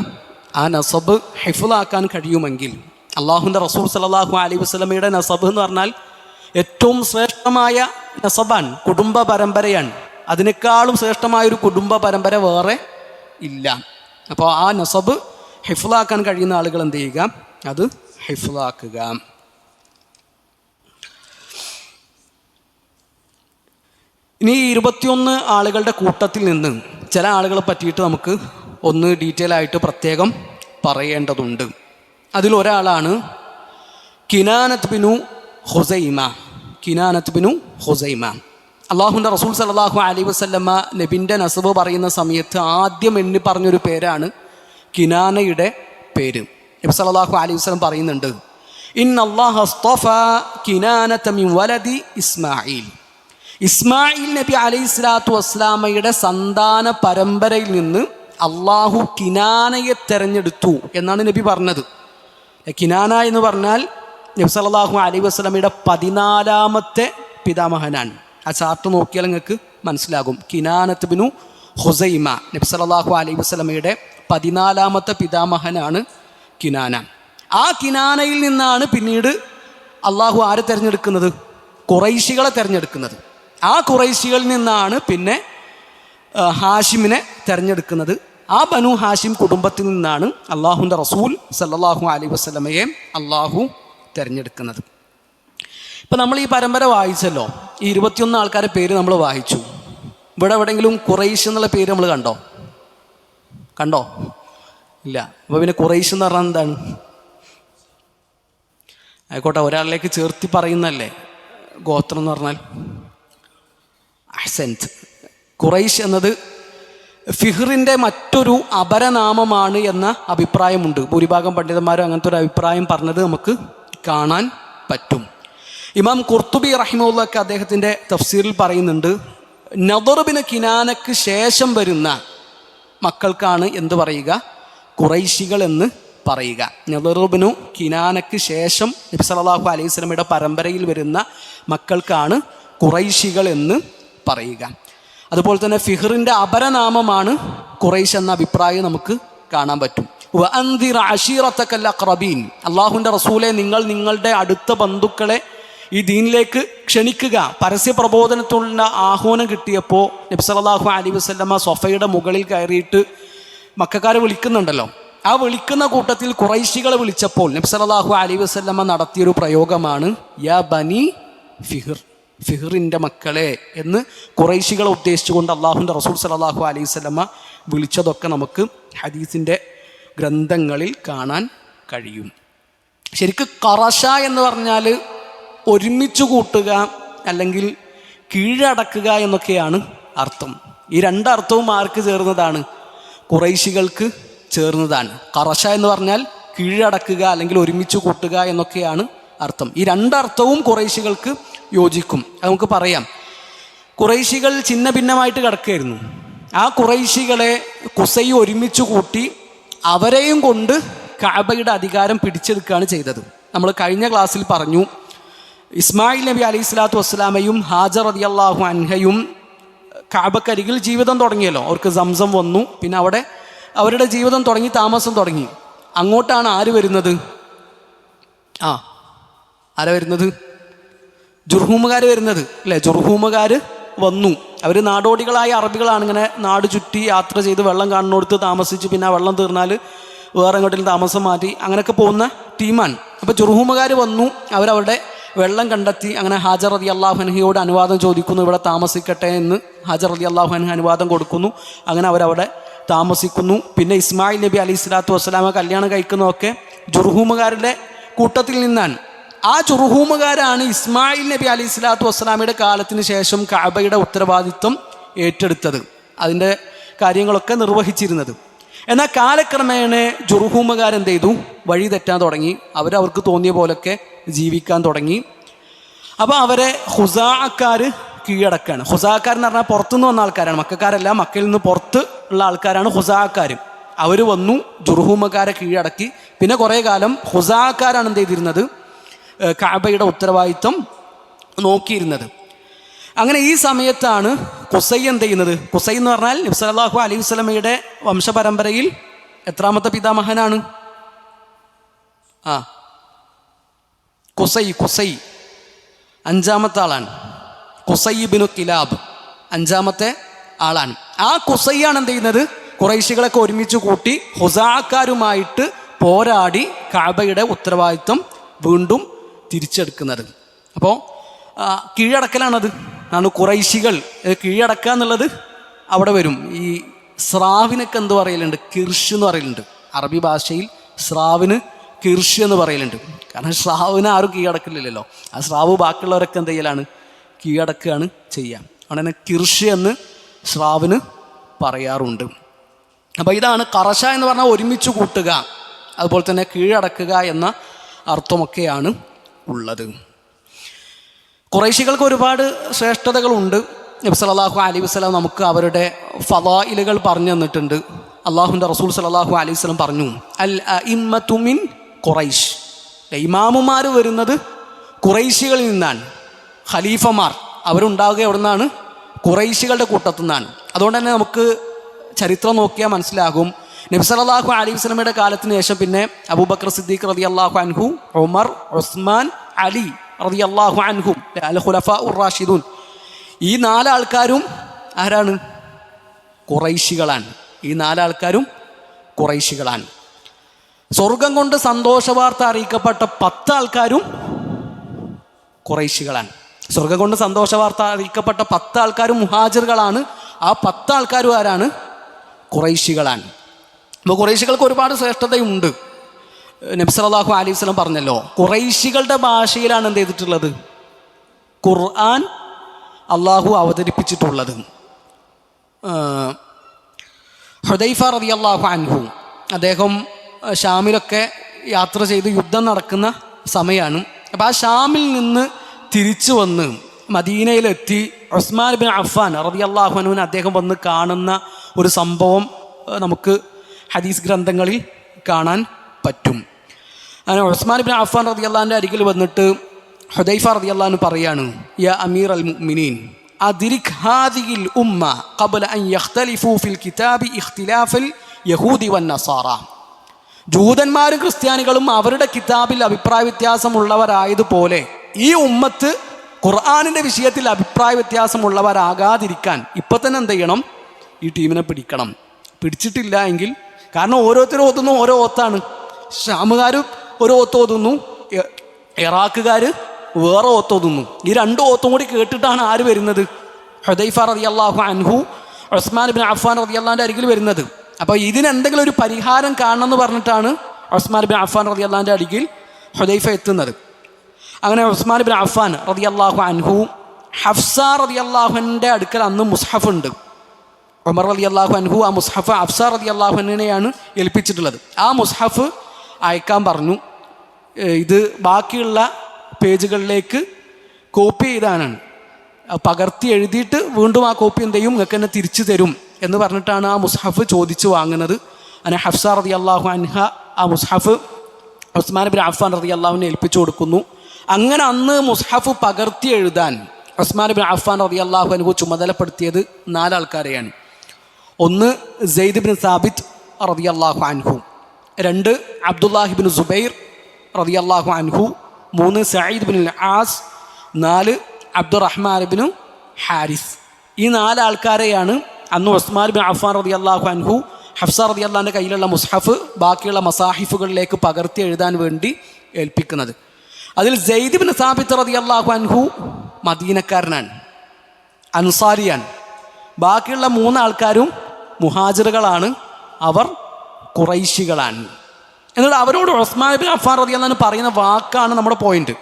ആ നസബ് ഹിഫ്ളാക്കാൻ കഴിയുമെങ്കിൽ, അള്ളാഹുവിൻ്റെ റസൂൽ സല്ലല്ലാഹു അലൈഹി വസല്ലമയുടെ നസബ് എന്ന് പറഞ്ഞാൽ ഏറ്റവും ശ്രേഷ്ഠമായ നസബാൻ, കുടുംബ പരമ്പരയാണ്. അതിനേക്കാളും ശ്രേഷ്ഠമായൊരു കുടുംബ പരമ്പര വേറെ ഇല്ല. അപ്പോൾ ആ നസബ് ഹിഫ്ളാക്കാൻ കഴിയുന്ന ആളുകൾ എന്ത് ചെയ്യുക, അത് ഹിഫ്ളാക്കുക. ഇനി 21 ആളുകളുടെ കൂട്ടത്തിൽ നിന്ന് ചില ആളുകളെ പറ്റിയിട്ട് നമുക്ക് ഒന്ന് ഡീറ്റെയിൽ ആയിട്ട് പ്രത്യേകം പറയേണ്ടതുണ്ട്. അതിലൊരാളാണ് കിനാനത്ത് ബിനു ഹുസൈമ. കിനാനത്ത് ബിനു ഹുസൈമ, അള്ളാഹുവിൻ്റെ റസൂൽ സല്ലല്ലാഹു അലൈഹി വസല്ലമ നബിൻ്റെ നസബ് പറയുന്ന സമയത്ത് ആദ്യം എണ്ണി പറഞ്ഞൊരു പേരാണ് കിനാനയുടെ പേര്. നബി സല്ലല്ലാഹു അലൈഹി വസല്ലം പറയുന്നുണ്ട്, ഇന്നല്ലാഹ അസ്തഫ കിനാനത മിൻ വലദി ഇസ്മായിൽ. ഇസ്മായിൽ നബി അലൈഹി സ്വലാത്തു വസ്സലാമയുടെ സന്താന പരമ്പരയിൽ നിന്ന് അള്ളാഹു കിനാനയെ തെരഞ്ഞെടുത്തു എന്നാണ് നബി പറഞ്ഞത്. കിനാന എന്ന് പറഞ്ഞാൽ നബി സല്ലല്ലാഹു അലൈഹി വസല്ലമയുടെ 14ാമത്തെ പിതാമഹനാണ്. ആ ചാർട്ട് നോക്കിയാൽ നിങ്ങൾക്ക് മനസ്സിലാകും. കിനാനത്ത് ബിനു ഹുസൈമ, നബി സല്ലല്ലാഹു അലൈഹി വസല്ലമയുടെ 14ാമത്തെ പിതാമഹനാണ് കിനാന. ആ കിനാനയിൽ നിന്നാണ് പിന്നീട് അള്ളാഹു ആരെ തിരഞ്ഞെടുക്കുന്നത്, ഖുറൈശികളെ തിരഞ്ഞെടുക്കുന്നത്. ആ ഖുറൈശികളിൽ നിന്നാണ് പിന്നെ ഹാഷിമിനെ തിരഞ്ഞെടുക്കുന്നത്. ആ ബനു ഹാഷിം കുടുംബത്തിൽ നിന്നാണ് അള്ളാഹുവിൻ്റെ റസൂൽ സല്ലല്ലാഹു അലൈഹി വസല്ലമയെ അള്ളാഹു തിരഞ്ഞെടുക്കുന്നത്. ഇപ്പം നമ്മൾ ഈ പരമ്പര വായിച്ചല്ലോ, ഈ 21 ആൾക്കാരുടെ പേര് നമ്മൾ വായിച്ചു. ഇവിടെ എവിടെയെങ്കിലും ഖുറൈശ് എന്നുള്ള പേര് നമ്മൾ കണ്ടോ? ഇല്ല. അപ്പോൾ പിന്നെ ഖുറൈശ് എന്ന് പറഞ്ഞാൽ എന്താണ്? ആയിക്കോട്ടെ, ഒരാളിലേക്ക് ചേർത്തി പറയുന്നല്ലേ ഗോത്രം എന്ന് പറഞ്ഞാൽ. അഹ്സൻത്. ഖുറൈശ് എന്നത് ഫിഹ്റിൻ്റെ മറ്റൊരു അപരനാമമാണ് എന്ന അഭിപ്രായമുണ്ട്. ഭൂരിഭാഗം പണ്ഡിതന്മാരും അങ്ങനത്തെ ഒരു അഭിപ്രായം പറഞ്ഞത് നമുക്ക് കാണാൻ പറ്റും. ഇമാം ഖുർത്തുബി റഹിമഹുള്ളാഹ് അദ്ദേഹത്തിൻ്റെ തഫ്സീറിൽ പറയുന്നുണ്ട്, നദർ ബിൻ കിനാനക്ക് ശേഷം വരുന്ന മക്കൾക്കാണ് എന്ത് പറയുക, ഖുറൈശികൾ എന്ന് പറയുക. നദർ ബിൻ കിനാനക്ക് ശേഷം നബി സല്ലല്ലാഹു അലൈഹി വസല്ലമയുടെ പരമ്പരയിൽ വരുന്ന മക്കൾക്കാണ് ഖുറൈശികൾ എന്ന് പറയുക. അതുപോലെ തന്നെ ഫിഹ്റിൻ്റെ അപരനാമമാണ് ഖുറൈശ് എന്ന അഭിപ്രായം നമുക്ക് കാണാൻ പറ്റും. വഅൻദിർ അശീറതകൽ അഖ്റബീൻ, അല്ലാഹുവിൻ്റെ റസൂലെ നിങ്ങൾ നിങ്ങളുടെ അടുത്ത ബന്ധുക്കളെ ഈ ദീനിലേക്ക് ക്ഷണിക്കുക. പരസ്യ പ്രബോധനത്തിലുള്ള ആഹ്വാനം കിട്ടിയപ്പോൾ നബി സല്ലല്ലാഹു അലൈഹി വസല്ലമ സൊഫയുടെ മുകളിൽ കയറിയിട്ട് മക്കക്കാരെ വിളിക്കുന്നുണ്ടല്ലോ. ആ വിളിക്കുന്ന കൂട്ടത്തിൽ ഖുറൈശികളെ വിളിച്ചപ്പോൾ നബി സല്ലല്ലാഹു അലൈഹി വസല്ലമ നടത്തിയൊരു പ്രയോഗമാണ് യാ ബനി ഫിഹ്ർ, ഫിഹ്റിൻ്റെ മക്കളെ എന്ന് ഖുറൈശികളെ ഉദ്ദേശിച്ചുകൊണ്ട് അള്ളാഹുവിൻ്റെ റസൂൽ സല്ലല്ലാഹു അലൈഹി വസല്ലമ വിളിച്ചതൊക്കെ നമുക്ക് ഹദീസിൻ്റെ ഗ്രന്ഥങ്ങളിൽ കാണാൻ കഴിയും. ശരിക്കും ഖറശ എന്ന് പറഞ്ഞാൽ ഒരുമിച്ച് കൂട്ടുക അല്ലെങ്കിൽ കീഴടക്കുക എന്നൊക്കെയാണ് അർത്ഥം. ഈ രണ്ടർത്ഥവും ആർക്ക് ചേർന്നതാണ്? ഖുറൈശികൾക്ക് ചേർന്നതാണ്. ഖറശ എന്ന് പറഞ്ഞാൽ കീഴടക്കുക അല്ലെങ്കിൽ ഒരുമിച്ച് കൂട്ടുക എന്നൊക്കെയാണ് അർത്ഥം. ഈ രണ്ടർത്ഥവും ഖുറൈശികൾക്ക് യോജിക്കും. അത് നമുക്ക് പറയാം. ഖുറൈശികൾ ചിന്ന ഭിന്നമായിട്ട് കിടക്കുകയായിരുന്നു. ആ ഖുറൈശികളെ ഖുസൈ ഒരുമിച്ച് കൂട്ടി അവരെയും കൊണ്ട് കഅബയുടെ അധികാരം പിടിച്ചെടുക്കുകയാണ് ചെയ്തത്. നമ്മൾ കഴിഞ്ഞ ക്ലാസ്സിൽ പറഞ്ഞു, ഇസ്മായിൽ നബി അലൈഹി സ്വലാത്തു വസ്സലാമയും ഹാജർ റളിയല്ലാഹു അൻഹയും കഅബക്കരികിൽ ജീവിതം തുടങ്ങിയല്ലോ. അവർക്ക് സംസം വന്നു, പിന്നെ അവിടെ അവരുടെ ജീവിതം തുടങ്ങി, താമസം തുടങ്ങി. അങ്ങോട്ടാണ് ആര് വരുന്നത്? ആരാ വരുന്നത്? ജുർഹൂമുകാർ വരുന്നത് അല്ലേ? ജുർഹൂമുകാർ വന്നു. അവർ നാടോടികളായ അറബികളാണ്. ഇങ്ങനെ നാട് ചുറ്റി യാത്ര ചെയ്ത് വെള്ളം കാണുന്നിടത്ത് താമസിച്ച് പിന്നെ ആ വെള്ളം തീർന്നാൽ വേറെ എങ്ങോട്ടും താമസം മാറ്റി അങ്ങനെയൊക്കെ പോകുന്ന ടീമാണ്. അപ്പോൾ ജുർഹൂമുകാർ വന്നു, അവരവരുടെ വെള്ളം കണ്ടെത്തി. അങ്ങനെ ഹാജർ റളിയല്ലാഹു അൻഹയോട് അനുവാദം ചോദിക്കുന്നു, ഇവിടെ താമസിക്കട്ടെ എന്ന്. ഹാജർ റളിയല്ലാഹു അൻഹ അനുവാദം കൊടുക്കുന്നു. അങ്ങനെ അവരവിടെ താമസിക്കുന്നു. പിന്നെ ഇസ്മായിൽ നബി അലൈഹി സ്വലാത്തു വസ്സലാമ കല്യാണം കഴിക്കുന്നതൊക്കെ ജുർഹൂമുകാരുടെ കൂട്ടത്തിൽ നിന്നാണ്. ആ ജുർഹൂമുകാരാണ് ഇസ്മായിൽ നബി അലൈഹി സ്വലാത്തു വസ്സലാമയുടെ കാലത്തിന് ശേഷം കഅബയുടെ ഉത്തരവാദിത്വം ഏറ്റെടുത്തത്, അതിൻ്റെ കാര്യങ്ങളൊക്കെ നിർവഹിച്ചിരുന്നത്. എന്നാൽ കാലക്രമേണ ജുർഹൂമുകാരെന്ത് ചെയ്തു? വഴി തെറ്റാൻ തുടങ്ങി. അവർക്ക് തോന്നിയ പോലൊക്കെ ജീവിക്കാൻ തുടങ്ങി. അപ്പോൾ അവരെ ഖുസാഅക്കാർ കീഴടക്കുകയാണ്. ഹുസാക്കാരെന്ന് പറഞ്ഞാൽ പുറത്തുനിന്ന് വന്ന ആൾക്കാരാണ്, മക്കാരല്ല, മക്കയിൽ നിന്ന് പുറത്ത് ഉള്ള ആൾക്കാരാണ് ഹുസാക്കാർ. അവർ വന്നു ജുർഹൂമക്കാരെ കീഴടക്കി. പിന്നെ കുറേ കാലം ഹുസാക്കാരാണ് എന്ത് ചെയ്തിരുന്നത്, കഅബയുടെ ഉത്തരവാദിത്വം നോക്കിയിരുന്നത്. അങ്ങനെ ഈ സമയത്താണ് ഖുസൈ എന്ത് ചെയ്യുന്നത്. ഖുസൈ എന്ന് പറഞ്ഞാൽ നബി സല്ലല്ലാഹു അലൈഹി വസല്ലമയുടെ വംശപരമ്പരയിൽ എത്രാമത്തെ പിതാമഹനാണ്? ഖുസൈ അഞ്ചാമത്തെ ആളാണ്. ഖുസൈ ഇബ്നു കിലാബ് അഞ്ചാമത്തെ ആളാണ്. ആ ഖുസൈയാണ് എന്ത് ചെയ്യുന്നത്, ഖുറൈശികളൊക്കെ ഒരുമിച്ച് കൂട്ടി ഹുസാക്കാരുമായിട്ട് പോരാടി കഅബയുടെ ഉത്തരവാദിത്വം വീണ്ടും തിരിച്ചെടുക്കുന്നത്. അപ്പോൾ കീഴടക്കലാണത്. ആണ് ഖുറൈശികൾ കീഴടക്കുക എന്നുള്ളത് അവിടെ വരും. ഈ സ്രാവിനൊക്കെ എന്ത് പറയലുണ്ട്, കിർഷ് എന്ന് പറയലുണ്ട്. അറബി ഭാഷയിൽ സ്രാവിന് കിർഷ് എന്ന് പറയലുണ്ട്. കാരണം സ്രാവിനെ ആരും കീഴടക്കില്ലല്ലോ. ആ സ്രാവ് ബാക്കിയുള്ളവരൊക്കെ എന്ത് ചെയ്യലാണ്, കീഴടക്കുകയാണ് ചെയ്യുക. അവിടെ കിർഷ് എന്ന് സ്രാവിന് പറയാറുണ്ട്. അപ്പോൾ ഇതാണ് ഖറശ എന്ന് പറഞ്ഞാൽ ഒരുമിച്ച് കൂട്ടുക, അതുപോലെ തന്നെ കീഴടക്കുക എന്ന അർത്ഥമൊക്കെയാണ് ഉള്ളത്. ഖുറൈശികൾക്ക് ഒരുപാട് ശ്രേഷ്ഠതകളുണ്ട്. നബി സല്ലല്ലാഹു അലൈഹി വസല്ലം നമുക്ക് അവരുടെ ഫളായിലുകൾ പറഞ്ഞു തന്നിട്ടുണ്ട്. അള്ളാഹുവിൻ്റെ റസൂൽ സല്ലല്ലാഹു അലൈഹി വസല്ലം പറഞ്ഞു, അൽ അഇമ്മതു മിൻ ഖുറൈശ്, ഇമാമുമാർ വരുന്നത് ഖുറൈശികളിൽ നിന്നാണ്. ഖലീഫമാർ അവരുണ്ടാകുക എവിടെ നിന്നാണ്? ഖുറൈശികളുടെ കൂട്ടത്തു നിന്നാണ്. അതുകൊണ്ട് തന്നെ നമുക്ക് ചരിത്രം നോക്കിയാൽ മനസ്സിലാകും, നബി സല്ലല്ലാഹു അലൈഹി വസല്ലമയുടെ കാലത്തിന് ശേഷം പിന്നെ അബൂബക്കർ സിദ്ദീഖ് റളിയല്ലാഹു അൻഹു, ഉമർ, ഉസ്മാൻ, അലി റളിയല്ലാഹു അൻഹും അൽ ഖുലഫാഉർ റാഷിദൂൻ, ഈ നാലാൾക്കാരും ആരാണ്? ഖുറൈശികളാണ്. ഈ നാലാൾക്കാരും ഖുറൈശികളാണ്. സ്വർഗം കൊണ്ട് സന്തോഷവാർത്ത അറിയിക്കപ്പെട്ട 10 ആൾക്കാരും ഖുറൈശികളാണ്. സ്വർഗം കൊണ്ട് സന്തോഷവാർത്ത അറിയിക്കപ്പെട്ട 10 ആൾക്കാരും മുഹാജിറുകളാണ്. ആ 10 ആൾക്കാരും ആരാണ്? ഖുറൈശികളാണ്. അപ്പോൾ ഖുറൈശികൾക്ക് ഒരുപാട് ശ്രേഷ്ഠതയുണ്ട്. നബി സല്ലല്ലാഹു അലൈഹി വസല്ലം പറഞ്ഞല്ലോ, ഖുറൈശികളുടെ ഭാഷയിലാണ് എന്ത് ചെയ്തിട്ടുള്ളത്, ഖുർആൻ അള്ളാഹു അവതരിപ്പിച്ചിട്ടുള്ളത്. ഹുദൈഫ റളിയല്ലാഹു അൻഹു, അദ്ദേഹം ഷാമിലൊക്കെ യാത്ര ചെയ്ത് യുദ്ധം നടക്കുന്ന സമയമാണ്. അപ്പോൾ ആ ഷാമിൽ നിന്ന് തിരിച്ചു വന്ന് മദീനയിലെത്തി ഉസ്മാൻ ബിൻ അഫ്ഫാൻ റളിയല്ലാഹു അൻഹുവിനെ അദ്ദേഹം വന്ന് കാണുന്ന ഒരു സംഭവം നമുക്ക് ഹദീസ് ഗ്രന്ഥങ്ങളിൽ കാണാൻ പറ്റും. അങ്ങനെ ഉസ്മാൻ ബിൻ അഫ്ഫാൻ റളിയല്ലാഹുവിൻ്റെ അരികിൽ വന്നിട്ട് ഹുദൈഫ റളിയല്ലാഹു അൻഹു പറയാണ്, യാ അമീർ അൽ മുഅ്മിനീൻ അദ്രിക് ഹാദിഹിൽ ഉമ്മ ഖബ്ല അൻ യഖ്തലിഫു ഫിൽ കിതാബി ഇഖ്തിലാഫൽ യഹൂദി വൻ നസാറ. ജൂതന്മാരും ക്രിസ്ത്യാനികളും അവരുടെ കിതാബിൽ അഭിപ്രായ വ്യത്യാസമുള്ളവരായതുപോലെ ഈ ഉമ്മത്ത് ഖുർആനിൻ്റെ വിഷയത്തിൽ അഭിപ്രായ വ്യത്യാസമുള്ളവരാകാതിരിക്കാൻ ഇപ്പം തന്നെ എന്ത് ചെയ്യണം, ഈ ടീമിനെ പിടിക്കണം. പിടിച്ചിട്ടില്ല എങ്കിൽ, കാരണം ഓരോരുത്തരും ഓതുന്നു ഓരോ ഓത്താണ്. ഷാമുകാർ ഒരു ഓത്ത് ഓതുന്നു, ഇറാഖുകാർ വേറെ ഓത്ത് ഓതുന്നു. ഈ 2 ഓത്തും കൂടി കേട്ടിട്ടാണ് ആര് വരുന്നത്? ഹുദൈഫ റളിയല്ലാഹു അൻഹു ഉസ്മാൻ ബിൻ അഫ്ഫാൻ റളിയല്ലാഹുവിൻ്റെ അരികിൽ വരുന്നത്. അപ്പോൾ ഇതിനെന്തെങ്കിലും ഒരു പരിഹാരം കാണണമെന്ന് പറഞ്ഞിട്ടാണ് ഉസ്മാൻ ബിൻ അഫ്ഫാൻ റളിയല്ലാഹുവിൻ്റെ അരികിൽ ഹുദൈഫ എത്തുന്നത്. അങ്ങനെ ഉസ്മാൻ ബിൻ അഫ്ഫാൻ റളിയല്ലാഹു അൻഹു ഹഫ്സ റളിയല്ലാഹുവിൻ്റെ അടുക്കൽ അന്ന് മുസ്ഹഫ് ഉണ്ട്. ഉമർ റളിയല്ലാഹു അൻഹു ആ മുസ്ഹഫ് ഹഫ്സ റളിയല്ലാഹു അൻഹുവിനെയാണ് ഏൽപ്പിച്ചിട്ടുള്ളത്. ആ മുസ്ഹഫ് അയക്കാൻ പറഞ്ഞു. ഇത് ബാക്കിയുള്ള പേജുകളിലേക്ക് കോപ്പി ചെയ്താണ്, പകർത്തി എഴുതിയിട്ട് വീണ്ടും ആ കോപ്പി എന്ത് ചെയ്യും, നിങ്ങൾക്ക് തന്നെ തിരിച്ചു തരും എന്ന് പറഞ്ഞിട്ടാണ് ആ മുസ്ഹഫ് ചോദിച്ചു വാങ്ങുന്നത്. അങ്ങനെ ഹഫ്സ റളിയല്ലാഹു അൻഹ ആ മുസ്ഹഫ് ഉസ്മാൻ ബിൻ അഫ്ഫാൻ റളിയല്ലാഹുവിനെ ഏൽപ്പിച്ചു കൊടുക്കുന്നു. അങ്ങനെ അന്ന് മുസ്ഹഫ് പകർത്തി എഴുതാൻ ഉസ്മാൻ ബിൻ അഫ്ഫാൻ റളിയല്ലാഹു അൻഹു ചുമതലപ്പെടുത്തിയത് 4 ആൾക്കാരെയാണ്. 1 സെയ്ദ് ബിൻ സാബിത്ത് റളിയല്ലാഹു അൻഹു, 2 അബ്ദുല്ലാഹി ബിൻ സുബൈർ റളിയല്ലാഹു അൻഹു, 3 Saeed bin Aas, 4 Abdurrahman bin Harith. ഈ 4 ആൾക്കാരെയാണ് അന്ന് ഉസ്മാൻ ബിൻ അഫ്ഫാൻ റളിയല്ലാഹു അൻഹു ഹഫ്സ റളിയല്ലാഹുവിൻ്റെ കയ്യിലുള്ള മുസ്ഹഫ് ബാക്കിയുള്ള മസാഹിഫുകളിലേക്ക് പകർത്തി എഴുതാൻ വേണ്ടി ഏൽപ്പിക്കുന്നത്. അതിൽ സെയ്ദ് ബിൻ സാബിത്ത് റളിയല്ലാഹു അൻഹു മദീനക്കാരനാണ്, അൻസാരിയാണ്. ബാക്കിയുള്ള 3 ആൾക്കാരും മുഹാജിറുകളാണ്, അവർ ഖുറൈശികളാണ്. എന്നിട്ട് അവരോട് ഉസ്മാൻ ബിൻ അഫ്ഫാൻ റളിയല്ലാഹു അൻഹു പറയുന്ന വാക്കാണ് നമ്മുടെ പോയിന്റ്.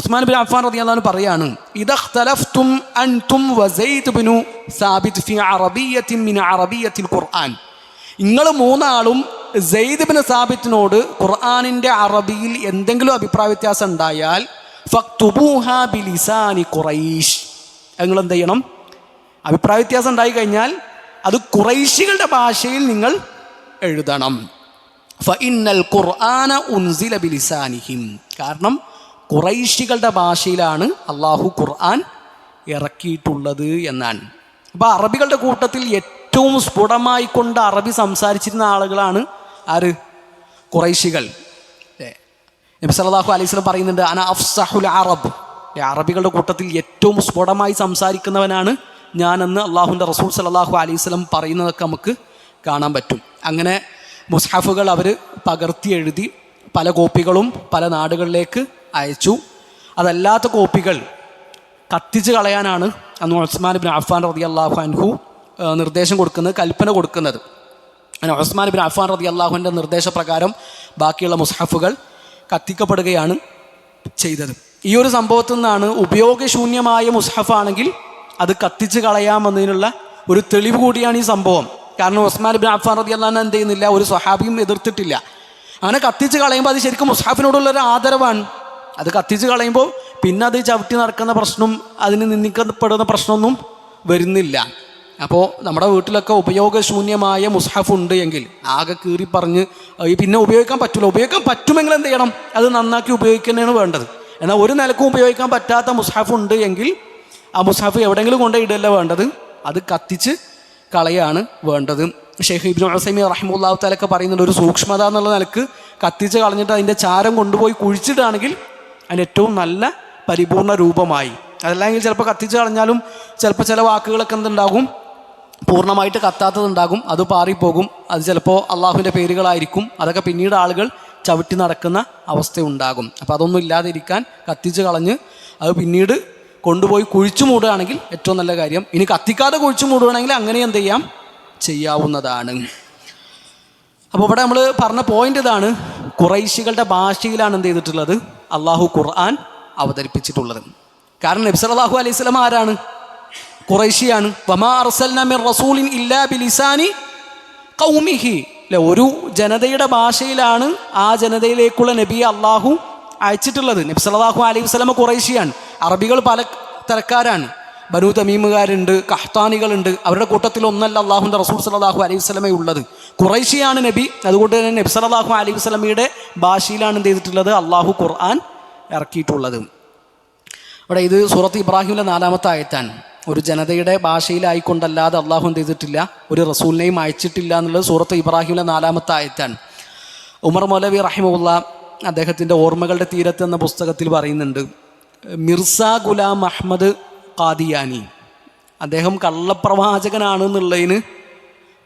ഉസ്മാൻ ബിൻ അഫ്ഫാൻ റളിയല്ലാഹു അൻഹു പറയാണ്, ഇദഖ്തലഫ്തും അൻതും വസൈദ് ബിൻ സാബിത്ത് ഫി അറബിയ്യത്തിൻ മിൻ അറബിയ്യത്തിൽ ഖുർആൻ. നിങ്ങൾ 3 ആളും സെയ്ദ് ബിൻ സാബിത്തിനോട് ഖുർആനിൻ്റെ അറബിയിൽ എന്തെങ്കിലും അഭിപ്രായ വ്യത്യാസം ഉണ്ടായാൽ ഫക്തുബൂഹാ ബിലിസാനി ഖുറൈശ്, നിങ്ങൾ എന്ത് ചെയ്യണം? അഭിപ്രായ വ്യത്യാസം ഉണ്ടായി കഴിഞ്ഞാൽ അത് ഖുറൈശികളുടെ ഭാഷയിൽ നിങ്ങൾ എഴുതണം. ഫഇന്നൽ ഖുർആന ഉൻസില ബിലിസാനിഹിം, കാരണം ഖുറൈശികളുടെ ഭാഷയിലാണ് അള്ളാഹു ഖുർആൻ ഇറക്കിയിട്ടുള്ളത് എന്നാണ്. അപ്പോൾ അറബികളുടെ കൂട്ടത്തിൽ ഏറ്റവും സ്ഫുടമായി കൊണ്ട് അറബി സംസാരിച്ചിരുന്ന ആളുകളാണ് ആര്? ഖുറൈശികൾ. നബി സല്ലല്ലാഹു അലൈഹി വസല്ലം പറയുന്നുണ്ട്, അന അഫ്സഹുൽ അറബ്, അറബികളുടെ കൂട്ടത്തിൽ ഏറ്റവും സ്ഫുടമായി സംസാരിക്കുന്നവനാണ് ഞാനെന്ന് അള്ളാഹുവിൻ്റെ റസൂൽ സല്ലല്ലാഹു അലൈഹി വസല്ലം പറയുന്നതൊക്കെ നമുക്ക് കാണാൻ പറ്റും. അങ്ങനെ മുസ്ഹഫുകൾ അവർ പകർത്തി എഴുതി പല കോപ്പികളും പല നാടുകളിലേക്ക് അയച്ചു. അതല്ലാത്ത കോപ്പികൾ കത്തിച്ച് കളയാനാണ് അന്ന് ഉസ്മാൻ ഇബ്നു അഫ്ഫാൻ റളിയല്ലാഹു അൻഹു നിർദ്ദേശം കൊടുക്കുന്നത്, കൽപ്പന കൊടുക്കുന്നത്. അങ്ങനെ ഉസ്മാൻ ഇബ്നു അഫ്ഫാൻ റളിയല്ലാഹുവിൻ്റെ നിർദ്ദേശപ്രകാരം ബാക്കിയുള്ള മുസ്ഹഫുകൾ കത്തിക്കപ്പെടുകയാണ് ചെയ്തത്. ഈ ഒരു സംഭവത്തിൽ നിന്നാണ് ഉപയോഗശൂന്യമായ മുസ്ഹഫാണെങ്കിൽ അത് കത്തിച്ച് കളയാമെന്നതിനുള്ള ഒരു തെളിവ് കൂടിയാണ് ഈ സംഭവം. കാരണം ഉസ്മാൻ ഇബ്നു അഫ്ഫാൻ റളിയല്ലാഹു അൻഹു എന്ത് ചെയ്യുന്നില്ല, ഒരു സ്വഹാബിയും എതിർത്തിട്ടില്ല. അങ്ങനെ കത്തിച്ച് കളയുമ്പോൾ അത് ശരിക്കും മുസ്ഹഫിനോടുള്ളൊരു ആദരവാണ്. അത് കത്തിച്ച് കളയുമ്പോൾ പിന്നെ അത് ചവിട്ടി നടക്കുന്ന പ്രശ്നം, അതിന് നിന്ദിക്കപ്പെടുന്ന പ്രശ്നമൊന്നും വരുന്നില്ല. അപ്പോൾ നമ്മുടെ വീട്ടിലൊക്കെ ഉപയോഗശൂന്യമായ മുസ്ഹഫ് ഉണ്ട് എങ്കിൽ ആകെ കീറി പറഞ്ഞ് പിന്നെ ഉപയോഗിക്കാൻ പറ്റില്ല. ഉപയോഗിക്കാൻ പറ്റുമെങ്കിൽ എന്ത് ചെയ്യണം? അത് നന്നാക്കി ഉപയോഗിക്കുന്നതാണ് വേണ്ടത്. എന്നാൽ ഒരു നിലക്കും ഉപയോഗിക്കാൻ പറ്റാത്ത മുസ്ഹഫ് ഉണ്ട് എങ്കിൽ ആ മുസ്ഹഫ് എവിടെയെങ്കിലും കൊണ്ടുപോയിടല്ല വേണ്ടത്, അത് കത്തിച്ച് കളയാണ് വേണ്ടത്. ഷെയ്ഖ് ഇബ്നു ഉസൈമീൻ റഹിമഹുല്ലാഹു തആല ഒക്കെ പറയുന്നുണ്ട്, ഒരു സൂക്ഷ്മത എന്നുള്ള നിലക്ക് കത്തിച്ച് കളഞ്ഞിട്ട് അതിൻ്റെ ചാരം കൊണ്ടുപോയി കുഴിച്ചിട്ടാണെങ്കിൽ അതിന് ഏറ്റവും നല്ല പരിപൂർണ രൂപമായി. അതല്ലെങ്കിൽ ചിലപ്പോൾ കത്തിച്ച് കളഞ്ഞാലും ചിലപ്പോൾ ചില വാക്കുകളൊക്കെ എന്തുണ്ടാകും, പൂർണ്ണമായിട്ട് കത്താത്തതുണ്ടാകും, അത് പാറിപ്പോകും. അത് ചിലപ്പോൾ അള്ളാഹുവിൻ്റെ പേരുകളായിരിക്കും. അതൊക്കെ പിന്നീട് ആളുകൾ ചവിട്ടി നടക്കുന്ന അവസ്ഥയുണ്ടാകും. അപ്പോൾ അതൊന്നും ഇല്ലാതിരിക്കാൻ കത്തിച്ച് കളഞ്ഞ് അത് പിന്നീട് കൊണ്ടുപോയി കുഴിച്ചു മൂടുകയാണെങ്കിൽ ഏറ്റവും നല്ല കാര്യം. ഇനി കത്തിക്കാതെ കുഴിച്ചു മൂടുകയാണെങ്കിൽ അങ്ങനെ എന്ത് ചെയ്യാം, ചെയ്യാവുന്നതാണ്. അപ്പോൾ ഇവിടെ നമ്മൾ പറഞ്ഞ പോയിന്റ് ഇതാണ്, ഖുറൈശികളുടെ ഭാഷയിലാണ് എന്ത് ചെയ്തിട്ടുള്ളത്, അള്ളാഹു ഖുർആൻ അവതരിപ്പിച്ചിട്ടുള്ളത്. കാരണം നബി സല്ലല്ലാഹു അലൈഹി വസല്ലം ആരാണ്? ഖുറൈശിയാണ്. വമാ അർസൽനാ മിർ റസൂലിൻ ഇല്ലാ ബിലിസാനി ഖൗമിഹി, അല്ലെ, ഒരു ജനതയുടെ ഭാഷയിലാണ് ആ ജനതയിലേക്കുള്ള നബിയെ അള്ളാഹു അയച്ചിട്ടുള്ളത്. നബി സല്ലല്ലാഹു അലൈഹി വസല്ലം ഖുറൈശിയാണ്. അറബികൾ പല തരക്കാരാണ്. ബനൂ തമീമുകാരുണ്ട്, കഹ്താനികളുണ്ട്. അവരുടെ കൂട്ടത്തിൽ ഒന്നല്ല അള്ളാഹുവിൻ്റെ റസൂൽ സല്ലല്ലാഹു അലൈഹി വസല്ലമ ഉള്ളത്. ഖുറൈശിയാണ് നബി. അതുകൊണ്ട് തന്നെ നബി സല്ലല്ലാഹു അലൈഹി വസല്ലമയുടെ ഭാഷയിലാണ് എന്ത് ചെയ്തിട്ടുള്ളത്, അള്ളാഹു ഖുർആൻ ഇറക്കിയിട്ടുള്ളത്. അവിടെ ഇത് സൂറത്ത് ഇബ്രാഹിമിലെ 4-ാമത്തെ ആയത്താണ്. ഒരു ജനതയുടെ ഭാഷയിലായിക്കൊണ്ടല്ലാതെ അള്ളാഹു എന്ത് ചെയ്തിട്ടില്ല, ഒരു റസൂലിനെയും അയച്ചിട്ടില്ല എന്നുള്ളത് സൂറത്ത് ഇബ്രാഹിമിലെ 4-ാമത്തെ ആയത്താണ്. ഉമർ മൗലവി റഹിമഹുല്ലാ അദ്ദേഹത്തിൻ്റെ ഓർമ്മകളുടെ തീരത്ത് എന്ന പുസ്തകത്തിൽ പറയുന്നുണ്ട്, മിർസ ഗുലാം അഹ്മദ് ഖാദിയാനി അദ്ദേഹം കള്ളപ്രവാചകനാണെന്നുള്ളതിന്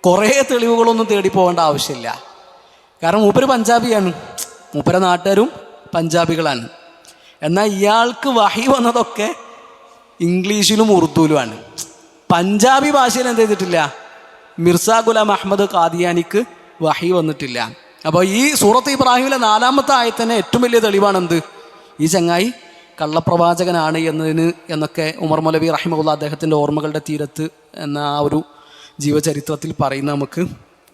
കുറേ തെളിവുകളൊന്നും തേടി പോകേണ്ട ആവശ്യമില്ല. കാരണം മൂപ്പര് പഞ്ചാബിയാണ്, മൂപ്പര നാട്ടുകാരും പഞ്ചാബികളാണ്. എന്നാൽ ഇയാൾക്ക് വഹി വന്നതൊക്കെ ഇംഗ്ലീഷിലും ഉറുദുവിലുമാണ്. പഞ്ചാബി ഭാഷയിൽ എന്ത് ചെയ്തിട്ടില്ല, മിർസ ഗുലാം അഹ്മദ് ഖാദിയാനിക്ക് വഹി വന്നിട്ടില്ല. അപ്പോൾ ഈ സൂറത്ത് ഇബ്രാഹിമിലെ 4-ാമത്തെ ആയത്തന്നെ ഏറ്റവും വലിയ തെളിവാണെന്ത്, ഈ ചങ്ങായി കള്ളപ്രവാചകനാണ് എന്നൊക്കെ ഉമർ മൗലവി റഹിമഹുല്ലാ അദ്ദേഹത്തിൻ്റെ ഓർമ്മകളുടെ തീരത്ത് എന്ന ആ ഒരു ജീവചരിത്രത്തിൽ പറയുന്ന നമുക്ക്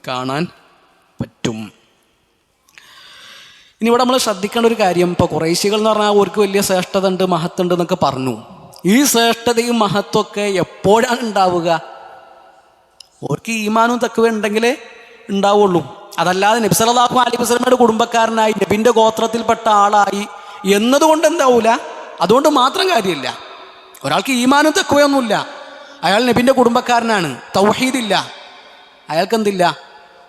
കാണാൻ പറ്റും. ഇനി ഇവിടെ നമ്മൾ ശ്രദ്ധിക്കേണ്ട ഒരു കാര്യം, ഇപ്പോൾ ഖുറൈശികൾ എന്ന് പറഞ്ഞാൽ അവർക്ക് വലിയ ശ്രേഷ്ഠത ഉണ്ട്, മഹത്തുണ്ട് എന്നൊക്കെ പറഞ്ഞു. ഈ ശ്രേഷ്ഠതയും മഹത്വമൊക്കെ എപ്പോഴാണ് ഉണ്ടാവുക? അവർക്ക് ഈമാനും തഖ്വ ഉണ്ടെങ്കിലേ ഉണ്ടാവുള്ളൂ. അതല്ലാതെ നബി സല്ലല്ലാഹു അലൈഹി വസല്ലമയുടെ കുടുംബക്കാരനായി നബിൻ്റെ ഗോത്രത്തിൽപ്പെട്ട ആളായി എന്നതുകൊണ്ട് എന്താവൂല, അതുകൊണ്ട് മാത്രം കാര്യമില്ല. ഒരാൾക്ക് ഈമാനും തഖ്വയൊന്നുമില്ല, അയാൾ നബിൻ്റെ കുടുംബക്കാരനാണ്, തൗഹീദില്ല, അയാൾക്ക് എന്തില്ല,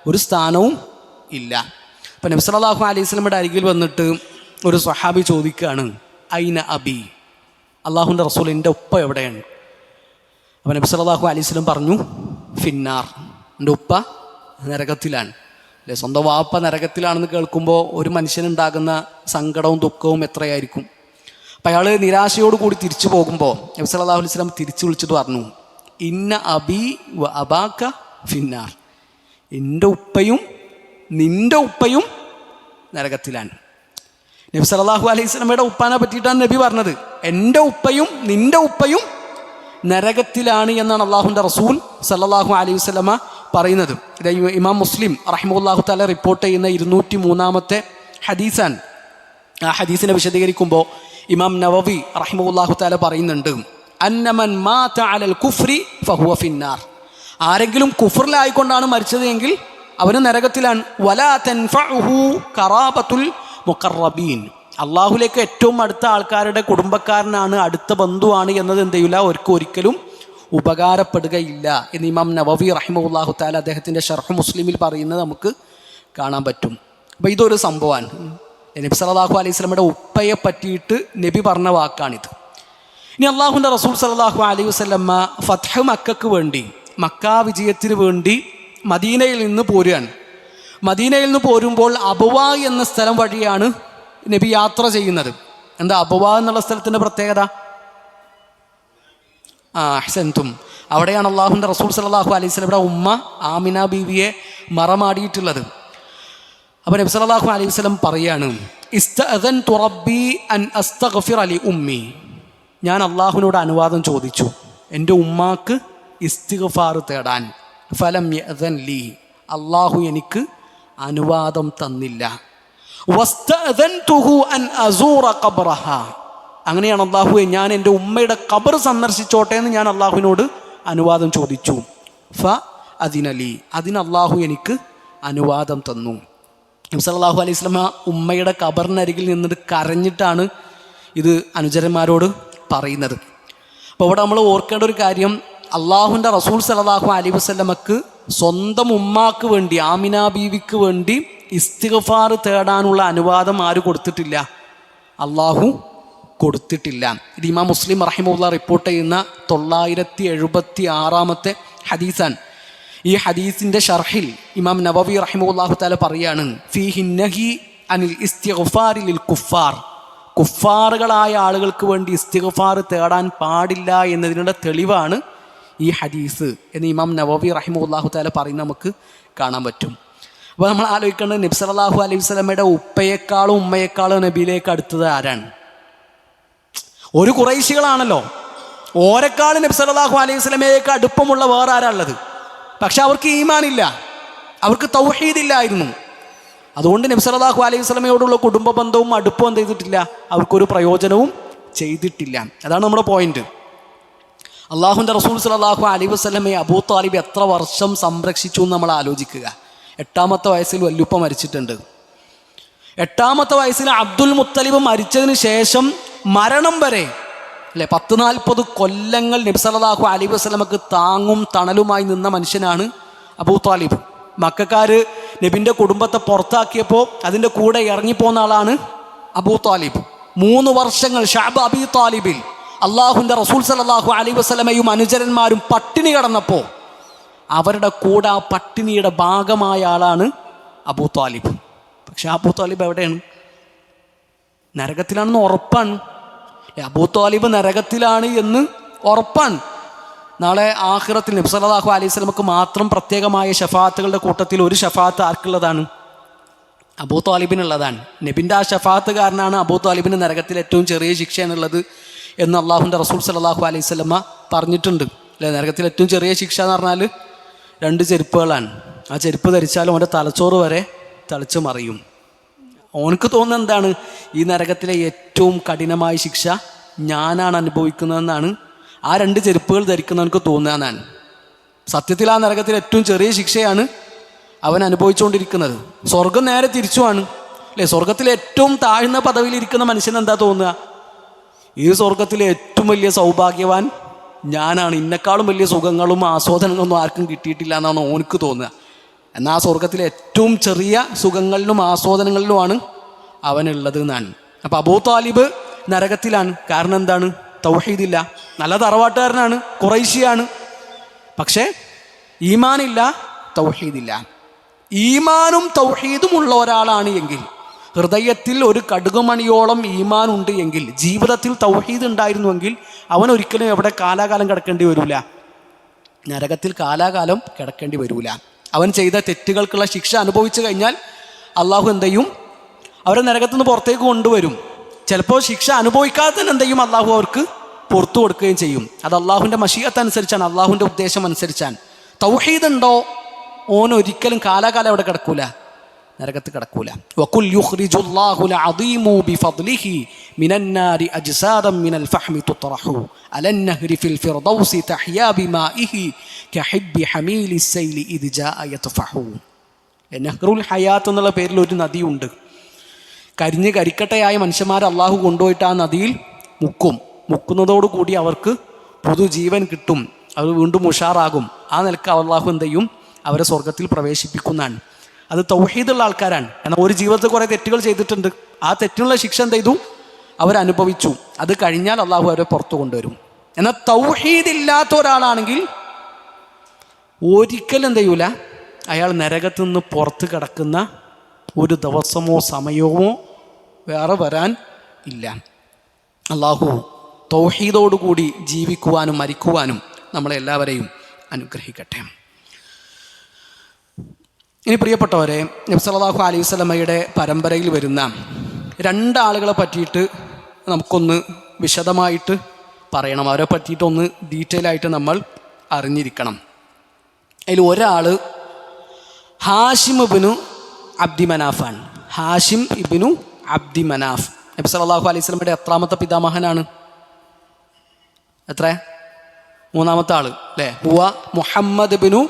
ഒരു സ്ഥാനവും ഇല്ല. അപ്പം നബി സല്ലല്ലാഹു അലൈഹി വസല്ലമയുടെ അരികിൽ വന്നിട്ട് ഒരു സ്വഹാബി ചോദിക്കുകയാണ്, ഐന അബി, അള്ളാഹുവിൻ്റെ റസൂൽ എൻ്റെ ഉപ്പ എവിടെയാണ്? അപ്പം നബി സല്ലല്ലാഹു അലൈഹി വസല്ലം പറഞ്ഞു, ഫിന്നാർ, എൻ്റെ ഉപ്പ നരകത്തിലാണ്. അല്ലെ, സ്വന്തം വാപ്പ നരകത്തിലാണെന്ന് കേൾക്കുമ്പോൾ ഒരു മനുഷ്യനുണ്ടാകുന്ന സങ്കടവും ദുഃഖവും എത്രയായിരിക്കും. അപ്പം അയാൾ നിരാശയോടുകൂടി തിരിച്ചു പോകുമ്പോൾ നബി സല്ലല്ലാഹു അലൈഹി വസല്ലം തിരിച്ചു വിളിച്ചിട്ട് പറഞ്ഞു, ഇന്ന അബി വ അബാക ഫിന്നാർ, എൻ്റെ ഉപ്പയും നിൻ്റെ ഉപ്പയും നരകത്തിലാണ്. നബി സല്ലല്ലാഹു അലൈഹി വസല്ലമയുടെ ഉപ്പാനെ പറ്റിയിട്ടാണ് നബി പറഞ്ഞത്, എൻ്റെ ഉപ്പയും നിൻ്റെ ഉപ്പയും നരകത്തിലാണ് എന്നാണ് അള്ളാഹുവിൻ്റെ റസൂൽ സല്ലല്ലാഹു അലൈഹി വസല്ലമ പറയുന്നത്. ഇത് ഇമാം മുസ്ലിം റഹിമഹുല്ലാഹു തആല റിപ്പോർട്ട് ചെയ്യുന്ന 203-ാമത്തെ ഹദീസാണ്. ആ ഹദീസിനെ വിശദീകരിക്കുമ്പോൾ ഇമാം നവവി റഹിമഹുല്ലാഹു തആല പറയുന്നുണ്ട്, അന്നമൻ മാത അലൽ കുഫ്രി ഫഹുവ ഫിന്നാർ. ആരെങ്കിലും കുഫറിലായിക്കൊണ്ടാണ് മരിച്ചത് എങ്കിൽ അവന് നരകത്തിലാണ്. വലാ തൻഫഉഹു ഖറാബത്തുൽ മുഖറബീൻ. അള്ളാഹുലേക്ക് ഏറ്റവും അടുത്ത ആൾക്കാരുടെ കുടുംബക്കാരനാണ്, അടുത്ത ബന്ധുവാണ് എന്നത് എന്ത് ചെയ്യില്ല, അവർക്ക് ഒരിക്കലും ഉപകാരപ്പെടുകയില്ല എന്ന് ഇമാം നവവി റഹിമഹുല്ലാഹു തആല അദ്ദേഹത്തിൻ്റെ ഷർഹ് മുസ്ലിമിൽ പറയുന്നത് നമുക്ക് കാണാൻ പറ്റും. അപ്പോൾ ഇതൊരു സംഭവമാണ്. നബി സല്ലല്ലാഹു അലൈഹി വസല്ലമയുടെ ഉപ്പയെ പറ്റിയിട്ട് നബി പറഞ്ഞ വാക്കാണിത്. ഇനി അള്ളാഹുവിൻ്റെ റസൂൽ സല്ലല്ലാഹു അലൈഹി വസല്ലമ ഫത്ഹ് മക്കക്ക് വേണ്ടി, മക്ക വിജയത്തിന് വേണ്ടി മദീനയിൽ നിന്ന് പോരുകയാണ്. മദീനയിൽ നിന്ന് പോരുമ്പോൾ അബുവ എന്ന സ്ഥലം വഴിയാണ് നബി യാത്ര ചെയ്യുന്നത്. എന്താ അബുവ എന്നുള്ള സ്ഥലത്തിൻ്റെ പ്രത്യേകത? അഹ്സൻതും, അവിടെയാണ് അള്ളാഹുവിൻ്റെ റസൂൽ സല്ലല്ലാഹു അലൈഹി വസല്ലമയുടെ ഉമ്മ ആമിന ബീവിയെ മറമാടിയിട്ടുള്ളത്. അപ്പോൾ നബി സല്ലല്ലാഹു അലൈഹി വസല്ലം പറയാണ്, ഇസ്തഅദൻതു റബ്ബി അൻ അസ്തഗ്ഫിറ ലി ഉമ്മി. ഞാൻ അള്ളാഹുവിനോട് അനുവാദം ചോദിച്ചു എൻ്റെ ഉമ്മാക്ക് ഇസ്തിഗ്ഫാർ തേടാൻ. ഫലം യഅ്ദൻ ലി, അള്ളാഹു എനിക്ക് അനുവാദം തന്നില്ല. വസ്തഅദൻതുഹു അൻ അസൂറ ഖബ്റഹ, അങ്ങനെയാണ് അള്ളാഹുവെ ഞാൻ എൻ്റെ ഉമ്മയുടെ ഖബർ സന്ദർശിച്ചോട്ടെ എന്ന് ഞാൻ അള്ളാഹുവിനോട് അനുവാദം ചോദിച്ചു. ഫ അദിനലി, അതിന് അള്ളാഹു എനിക്ക് അനുവാദം തന്നു. നബി സല്ലല്ലാഹു അലൈഹി വസല്ലമ ഉമ്മയുടെ ഖബറിനരികിൽ നിന്നിട്ട് കരഞ്ഞിട്ടാണ് ഇത് അനുചരന്മാരോട് പറയുന്നത്. അപ്പോൾ ഇവിടെ നമ്മൾ ഓർക്കേണ്ട ഒരു കാര്യം, അള്ളാഹുവിൻ്റെ റസൂൽ സല്ലല്ലാഹു അലൈഹി വസല്ലമക്ക് സ്വന്തം ഉമ്മാക്ക് വേണ്ടി, ആമിന ബീവിക്ക് വേണ്ടി ഇസ്തിഗ്ഫാർ തേടാനുള്ള അനുവാദം ആര് കൊടുത്തിട്ടില്ല? അള്ളാഹു കൊടുത്തിട്ടില്ല. ഇത് ഇമാം മുസ്ലിം റഹിമഹുല്ലാഹ് റിപ്പോർട്ട് ചെയ്യുന്ന 976 ഹദീസാണ്. ഈ ഹദീസിൻ്റെ ഷർഹിൽ ഇമാം നവവി റഹിമഹുല്ലാഹു തആല പറയാണ്, ഫീഹി നഹി അനിൽ ഇസ്തിഗ്ഫാരി ലിൽ കുഫാർ, കുഫാറുകളായ ആളുകൾക്ക് വേണ്ടി ഇസ്തിഗ്ഫാർ തേടാൻ പാടില്ല എന്നതിനുള്ള തെളിവാണ് ഈ ഹദീസ് എന്ന് ഇമാം നവവി റഹിമഹുല്ലാഹു തആല പറയുന്നത് നമുക്ക് കാണാൻ പറ്റും. അപ്പോൾ നമ്മൾ ആലോചിക്കേണ്ടത്, നബി സല്ലല്ലാഹു അലൈഹി വസല്ലമയുടെ ഉപ്പയെക്കാളും ഉമ്മയെക്കാളും നബിയിലേക്ക് അടുത്തത് ആരാണ്? ഒരു ഖുറൈശികളാണല്ലോ. ഓരെക്കാളും നബി സല്ലല്ലാഹു അലൈഹി വസല്ലമയിലേക്ക് അടുപ്പമുള്ള വേറെ ആരാളുള്ളത്? പക്ഷെ അവർക്ക് ഈമാനില്ല, അവർക്ക് തൗഹീദില്ലായിരുന്നു. അതുകൊണ്ട് നബി സല്ലല്ലാഹു അലൈഹി വസല്ലമയോടുള്ള കുടുംബ ബന്ധവും അടുപ്പവും എന്ത് ചെയ്തിട്ടില്ല, അവർക്കൊരു പ്രയോജനവും ചെയ്തിട്ടില്ല. അതാണ് നമ്മുടെ പോയിന്റ്. അള്ളാഹുവിൻ്റെ റസൂൽ സല്ലല്ലാഹു അലൈഹി വസല്ലമയെ അബൂ ത്വാലിബ് എത്ര വർഷം സംരക്ഷിച്ചു എന്ന് നമ്മൾ ആലോചിക്കുക. 8ാമത്തെ വയസ്സിൽ വല്യുപ്പ മരിച്ചിട്ടുണ്ട്. 8ാമത്തെ വയസ്സിൽ അബ്ദുൽ മുത്തലിബ് മരിച്ചതിന് ശേഷം മരണം വരെ അല്ലേ 10-40 കൊല്ലങ്ങൾ നബി സല്ലല്ലാഹു അലൈഹി വസല്ലമക്ക് താങ്ങും തണലുമായി നിന്ന മനുഷ്യനാണ് അബൂ ത്വാലിബ്. മക്കക്കാർ നബിൻ്റെ കുടുംബത്തെ പുറത്താക്കിയപ്പോൾ അതിൻ്റെ കൂടെ ഇറങ്ങിപ്പോന്ന ആളാണ് അബൂ ത്വാലിബ്. 3 വർഷങ്ങൾ ഷഅബ് അബീ ത്വാലിബിൽ അള്ളാഹുവിൻ്റെ റസൂൽ സല്ലല്ലാഹു അലൈഹി വസല്ലമയും അനുചരന്മാരും പട്ടിണി കിടന്നപ്പോൾ അവരുടെ കൂടെ ആ പട്ടിണിയുടെ ഭാഗമായ ആളാണ് അബൂ ത്വാലിബ്. പക്ഷെ അബൂ ത്വാലിബ് എവിടെയാണ്? നരകത്തിലാണെന്ന് ഉറപ്പാണ്. അബൂ ത്വാലിബ് നരകത്തിലാണ് എന്ന് ഉറപ്പാണ്. നാളെ ആഖിറത്തിൽ നബി സല്ലല്ലാഹു അലൈഹി വസല്ലമക്ക് മാത്രം പ്രത്യേകമായ ഷഫാത്തുകളുടെ കൂട്ടത്തിൽ ഒരു ഷഫാത്ത് ആർക്കുള്ളതാണ്? അബൂ ത്വാലിബിനുള്ളതാണ്. നബിൻ്റെ ആ ഷഫാത്ത് കാരനാണ് അബൂ ത്വാലിബിന് നരകത്തിൽ ഏറ്റവും ചെറിയ ശിക്ഷയാണുള്ളത് എന്ന് അള്ളാഹുവിൻ്റെ റസൂൽ സല്ലല്ലാഹു അലൈഹി വസല്ലമ പറഞ്ഞിട്ടുണ്ട് അല്ലേ. നരകത്തിൽ ഏറ്റവും ചെറിയ ശിക്ഷ എന്ന് പറഞ്ഞാൽ 2 ചെരുപ്പുകളാണ്. ആ ചെരുപ്പ് ധരിച്ചാലും അവൻ്റെ തലച്ചോറ് വരെ തളിച്ചു മറിയും. ഓനക്ക് തോന്നുന്നത് എന്താണ്? ഈ നരകത്തിലെ ഏറ്റവും കഠിനമായ ശിക്ഷ ഞാനാണ് അനുഭവിക്കുന്നതെന്നാണ് ആ 2 ചെരുപ്പുകൾ ധരിക്കുന്നവനക്ക് തോന്നുന്നതെന്നാണ്. സത്യത്തിൽ ആ നരകത്തിൽ ഏറ്റവും ചെറിയ ശിക്ഷയാണ് അവൻ അനുഭവിച്ചുകൊണ്ടിരിക്കുന്നത്. സ്വർഗം നേരെ തിരിച്ചുമാണ് അല്ലേ. സ്വർഗത്തിലെ ഏറ്റവും താഴ്ന്ന പദവിയിലിരിക്കുന്ന മനുഷ്യന് എന്താ തോന്നുക? ഈ സ്വർഗത്തിലെ ഏറ്റവും വലിയ സൗഭാഗ്യവാൻ ഞാനാണ്, ഇന്നെക്കാളും വലിയ സുഖങ്ങളും ആസ്വാദനങ്ങളൊന്നും ആർക്കും കിട്ടിയിട്ടില്ല എന്നാണ് ഓനക്ക് തോന്നുക. എന്നാൽ ആ സ്വർഗത്തിലെ ഏറ്റവും ചെറിയ സുഖങ്ങളിലും ആസ്വാദനങ്ങളിലുമാണ് അവനുള്ളത് എന്നാണ്. അപ്പോൾ അബൂ ത്വാലിബ് നരകത്തിലാണ്. കാരണം എന്താണ്? തൗഹീദില്ല. നല്ല തറവാട്ടുകാരനാണ്, ഖുറൈശിയാണ്, പക്ഷേ ഈമാനില്ല, തൗഹീദില്ല. ഈമാനും തൗഹീദും ഉള്ള ഒരാളാണ് എങ്കിൽ, ഹൃദയത്തിൽ ഒരു കടുകുമണിയോളം ഈമാൻ ഉണ്ട് എങ്കിൽ, ജീവിതത്തിൽ തൗഹീദ് ഉണ്ടായിരുന്നുവെങ്കിൽ അവൻ ഒരിക്കലും എവിടെ കാലാകാലം കിടക്കേണ്ടി വരില്ല, നരകത്തിൽ കാലാകാലം കിടക്കേണ്ടി വരില്ല. അവൻ ചെയ്ത തെറ്റുകൾക്കുള്ള ശിക്ഷ അനുഭവിച്ചു കഴിഞ്ഞാൽ അള്ളാഹു എന്ത് ചെയ്യും? അവരെ നരകത്തിൽ നിന്ന് പുറത്തേക്ക് കൊണ്ടുവരും. ചിലപ്പോൾ ശിക്ഷ അനുഭവിക്കാതെ തന്നെ എന്ത് ചെയ്യും? അള്ളാഹു അവർക്ക് പുറത്തു കൊടുക്കുകയും ചെയ്യും. അത് അള്ളാഹുവിൻ്റെ മശീഅത്ത് അനുസരിച്ചാണ്, അള്ളാഹുവിൻ്റെ ഉദ്ദേശം അനുസരിച്ചാണ്. തൗഹീദ് ഉണ്ടോ ഓൻ ഒരിക്കലും കാലാകാലം അവിടെ കിടക്കൂല. നരകത്ത് കിടക്കൂല. വഖുൽ യുഖ്രിജുല്ലാഹുൽ അദീമു ബിഫദ്ലിഹി മിനന്നാരി അജ്സാദം മിനൽ ഫഹ്മി തുത്രഹു അലൻ നഹ്രി ഫിൽ ഫിർദൗസി തഹ്യാ ബിമാഇഹി കഹിബ്ബി ഹമീലിസ് സൈലി ഇദ് ജാഅ യത്ഫഹു. നഹ്റുൽ ഹയാത്ത് എന്നുള്ള പേരിൽ ഒരു നദിയുണ്ട്. കരിഞ്ഞ് കരിക്കട്ടയായ മനുഷ്യന്മാരെ അള്ളാഹു കൊണ്ടുപോയിട്ട് ആ നദിയിൽ മുക്കുന്നതോടുകൂടി അവർക്ക് പുതുജീവൻ കിട്ടും, അവർ വീണ്ടും ഉഷാറാകും. ആ നിലക്ക് അള്ളാഹു എന്ത് ചെയ്യും? അവരെ സ്വർഗത്തിൽ പ്രവേശിപ്പിക്കുന്നതാണ്. അത് തൗഹീദുള്ള ആൾക്കാരാണ്. എന്നാൽ ഒരു ജീവിതത്തിൽ കുറേ തെറ്റുകൾ ചെയ്തിട്ടുണ്ട്. ആ തെറ്റിനുള്ള ശിക്ഷ എന്ത് ചെയ്തു? അവരനുഭവിച്ചു. അത് കഴിഞ്ഞാൽ അള്ളാഹു അവരെ പുറത്തു കൊണ്ടുവരും. എന്നാൽ തൗഹീദ് ഇല്ലാത്ത ഒരാളാണെങ്കിൽ ഒരിക്കലും എന്ത് ചെയ്യൂല, അയാൾ നരകത്തു നിന്ന് പുറത്ത് കിടക്കുന്ന ഒരു ദിവസമോ സമയമോ വേറെ വരാൻ ഇല്ല. അള്ളാഹു തൗഹീദോടുകൂടി ജീവിക്കുവാനും മരിക്കുവാനും നമ്മളെല്ലാവരെയും അനുഗ്രഹിക്കട്ടെ. ഇനി പ്രിയപ്പെട്ടവരെ, നബി സല്ലല്ലാഹു അലൈഹി വസല്ലമയുടെ പരമ്പരയിൽ വരുന്ന രണ്ടാളുകളെ പറ്റിയിട്ട് നമുക്കൊന്ന് വിശദമായിട്ട് പറയണം. അവരെ പറ്റിയിട്ടൊന്ന് ഡീറ്റെയിൽ ആയിട്ട് നമ്മൾ അറിഞ്ഞിരിക്കണം. അതിൽ ഒരാൾ ഹാഷിം ഇബ്നു അബ്ദി മനാഫാണ്. ഹാഷിം ഇബ്നു അബ്ദി മനാഫ് നബി സല്ലല്ലാഹു അലൈഹി വസല്ലമയുടെ എത്രാമത്തെ പിതാമഹനാണ്? എത്ര? മൂന്നാമത്തെ ആള് അല്ലേ? ഹുവ മുഹമ്മദ് ഇബ്നു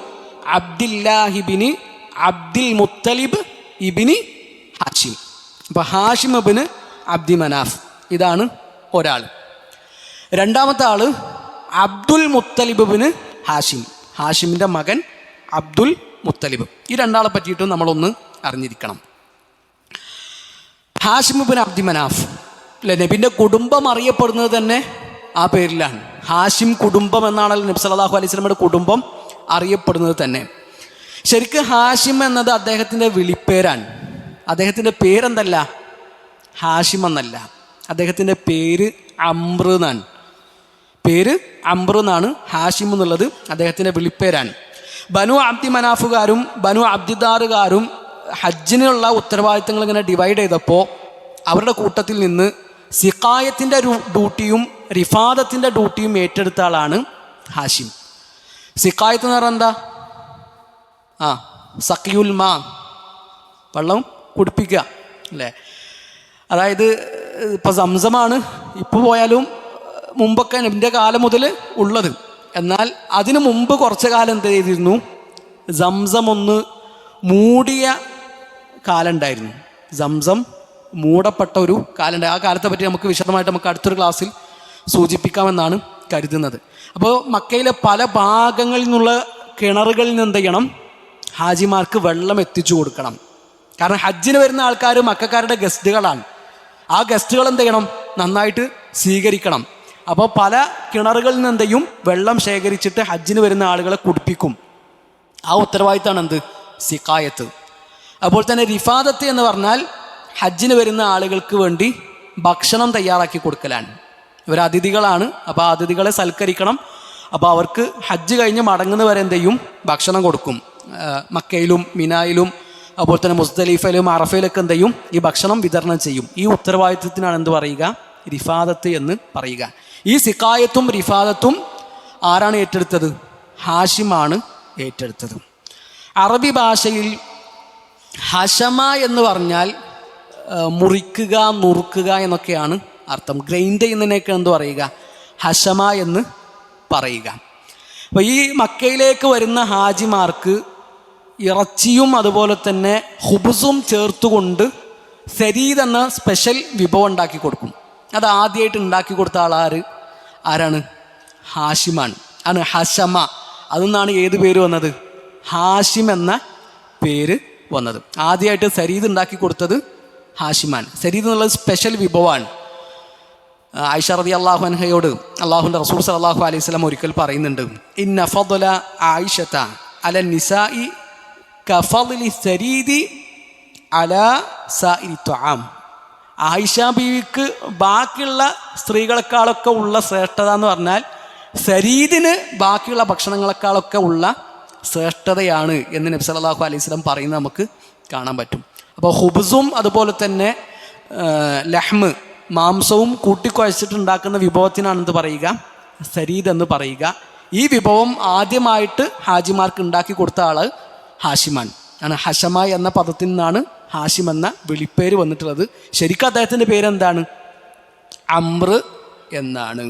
അബ്ദില്ലാഹി ഇബ്നു അബ്ദുൽ മുത്തലിബ് ഇബ്നു ഹാഷിം. അപ്പോൾ ഹാഷിം ഇബ്നു അബ്ദി മനാഫ് ഇതാണ് ഒരാൾ. രണ്ടാമത്തെ ആള് അബ്ദുൽ മുത്തലിബ് ഇബ്നു ഹാഷിം, ഹാഷിമിൻ്റെ മകൻ അബ്ദുൽ മുത്തലിബ്. ഈ രണ്ടാളെ പറ്റിയിട്ടും നമ്മളൊന്ന് അറിഞ്ഞിരിക്കണം. ഹാഷിം ഇബ്നു അബ്ദി മനാഫ് അല്ലെ, നബിൻ്റെ കുടുംബം അറിയപ്പെടുന്നത് തന്നെ ആ പേരിലാണ്. ഹാഷിം കുടുംബം എന്നാണല്ലോ നബി സല്ലല്ലാഹു അലൈഹി വസല്ലമയുടെ കുടുംബം അറിയപ്പെടുന്നത് തന്നെ. ശരിക്കും ഹാഷിം എന്നത് അദ്ദേഹത്തിൻ്റെ വിളിപ്പേരാണ്. അദ്ദേഹത്തിൻ്റെ പേരെന്തല്ല, ഹാഷിം എന്നല്ല. അദ്ദേഹത്തിൻ്റെ പേര് അംറ് എന്നാണ്. പേര് അംറ് എന്നാണ്. ഹാഷിം എന്നുള്ളത് അദ്ദേഹത്തിൻ്റെ വിളിപ്പേരാണ്. ബനു അബ്ദി മനാഫുകാരും ബനു അബ്ദിദാറുകാരും ഹജ്ജിനുള്ള ഉത്തരവാദിത്തങ്ങൾ ഇങ്ങനെ ഡിവൈഡ് ചെയ്തപ്പോൾ അവരുടെ കൂട്ടത്തിൽ നിന്ന് സിഖായത്തിൻ്റെ ഡ്യൂട്ടിയും റിഫാദത്തിൻ്റെ ഡ്യൂട്ടിയും ഏറ്റെടുത്ത ആളാണ് ഹാഷിം. സിഖായത്ത് എന്ന് പറഞ്ഞാൽ എന്താ? സഖിയുൽ മാ, വെള്ളം കുടിപ്പിക്കുക അല്ലേ? അതായത് ഇപ്പോൾ സംസമാണ് ഇപ്പോൾ പോയാലും മുമ്പൊക്കെ എൻ്റെ കാലം മുതൽ ഉള്ളത്. എന്നാൽ അതിനു മുമ്പ് കുറച്ച് കാലം എന്ത് ചെയ്തിരുന്നു? സംസം ഒന്ന് മൂടിയ കാലം ഉണ്ടായിരുന്നു. സംസം മൂടപ്പെട്ട ഒരു കാലം. ആ കാലത്തെ പറ്റി നമുക്ക് വിശദമായിട്ട് നമുക്ക് അടുത്തൊരു ക്ലാസ്സിൽ സൂചിപ്പിക്കാമെന്നാണ് കരുതുന്നത്. അപ്പോൾ മക്കയിലെ പല ഭാഗങ്ങളിൽ നിന്നുള്ള കിണറുകളിൽ നിന്ന് എന്ത് ചെയ്യണം? ഹാജിമാർക്ക് വെള്ളം എത്തിച്ചു കൊടുക്കണം. കാരണം ഹജ്ജിന് വരുന്ന ആൾക്കാർ മക്കക്കാരുടെ ഗസ്റ്റുകളാണ്. ആ ഗസ്റ്റുകൾ എന്ത് ചെയ്യണം? നന്നായിട്ട് സ്വീകരിക്കണം. അപ്പോൾ പല കിണറുകളിൽ നിന്ന് എന്ത് ചെയ്യും? വെള്ളം ശേഖരിച്ചിട്ട് ഹജ്ജിന് വരുന്ന ആളുകളെ കുടിപ്പിക്കും. ആ ഉത്തരവാദിത്തമാണ് എന്ത്? സിഖായത്ത്. അപ്പോൾ തന്നെ റിഫാദത്ത് എന്ന് പറഞ്ഞാൽ ഹജ്ജിന് വരുന്ന ആളുകൾക്ക് വേണ്ടി ഭക്ഷണം തയ്യാറാക്കി കൊടുക്കലാണ്. ഇവർ അതിഥികളാണ്. അപ്പോൾ ആ അതിഥികളെ സൽക്കരിക്കണം. അപ്പോൾ അവർക്ക് ഹജ്ജ് കഴിഞ്ഞ് മടങ്ങുന്നവരെ എന്ത് ചെയ്യും? ഭക്ഷണം കൊടുക്കും. മക്കയിലും മിനായിലും അതുപോലെ തന്നെ മുസ്ദലിഫയിലും അറഫയിലൊക്കെ എന്ത് ചെയ്യും? ഈ ഭക്ഷണം വിതരണം ചെയ്യും. ഈ ഉത്തരവാദിത്വത്തിനാണ് എന്ത് പറയുക? റിഫാദത്ത് എന്ന് പറയുക. ഈ സിഖായത്തും റിഫാദത്തും ആരാണ് ഏറ്റെടുത്തത്? ഹാഷിമാണ് ഏറ്റെടുത്തത്. അറബി ഭാഷയിൽ ഹഷമ എന്ന് പറഞ്ഞാൽ മുറിക്കുക, നുറുക്കുക എന്നൊക്കെയാണ് അർത്ഥം. ഗ്രൈൻഡ് ചെയ്യുന്നതിനൊക്കെ എന്ത് പറയുക? ഹഷമ എന്ന് പറയുക. അപ്പോൾ ഈ മക്കയിലേക്ക് വരുന്ന ഹാജിമാർക്ക് ഇറച്ചിയും അതുപോലെ തന്നെ ഹുബ്സും ചേർത്തുകൊണ്ട് സരീദ് എന്ന സ്പെഷ്യൽ വിഭവം ഉണ്ടാക്കി കൊടുക്കും. അത് ആദ്യമായിട്ട് ഉണ്ടാക്കി കൊടുത്ത ആരാണ്? ഹാഷിമാണ്. ആണ് ഹഷമ. അതെന്നാണ് ഏത് പേര് വന്നത്? ഹാഷിം എന്ന പേര് വന്നത്. ആദ്യമായിട്ട് സരീദ് ഉണ്ടാക്കി കൊടുത്തത് ഹാഷിമാൻ. സരീദ് എന്നുള്ളത് സ്പെഷ്യൽ വിഭവമാണ്. ആയിഷ റളിയല്ലാഹു അൻഹയോട് അല്ലാഹുവിൻ്റെ റസൂൽ സല്ലല്ലാഹു അലൈഹി വസല്ലം ഒരിക്കൽ പറയുന്നുണ്ട്, ഇന്ന ഫദ്ല ആയിഷത അല നിസാഇ കഫദ്ലി സരീദി അലാ സാഇരി തുആം. ആയിഷ ബീവിക്ക് ബാക്കിയുള്ള സ്ത്രീകളെക്കാളൊക്കെ ഉള്ള ശ്രേഷ്ഠത എന്ന് പറഞ്ഞാൽ സരീദിന് ബാക്കിയുള്ള ഭക്ഷണങ്ങളെക്കാളൊക്കെ ഉള്ള ശ്രേഷ്ഠതയാണ് എന്ന് നബി സല്ലല്ലാഹു അലൈഹി വസല്ലം പറയുന്നത് നമുക്ക് കാണാൻ പറ്റും. അപ്പോൾ ഹുബ്സും അതുപോലെ തന്നെ ലഹ്മ് മാംസവും കൂട്ടിക്കുഴച്ചിട്ടുണ്ടാക്കുന്ന വിഭവത്തിനാണ് എന്ത് പറയുക? സരീദ് എന്ന് പറയുക. ഈ വിഭവം ആദ്യമായിട്ട് ഹാജിമാർക്ക് ഉണ്ടാക്കി കൊടുത്ത ആൾ ഹാഷിമാൻ. ആണ്. ഹഷമ എന്ന പദത്തിൽ നിന്നാണ് ഹാഷിം എന്ന വിളിപ്പേര് വന്നിട്ടുള്ളത്. ശരിക്കും അദ്ദേഹത്തിൻ്റെ പേരെന്താണ്? അംർ എന്നാണ്.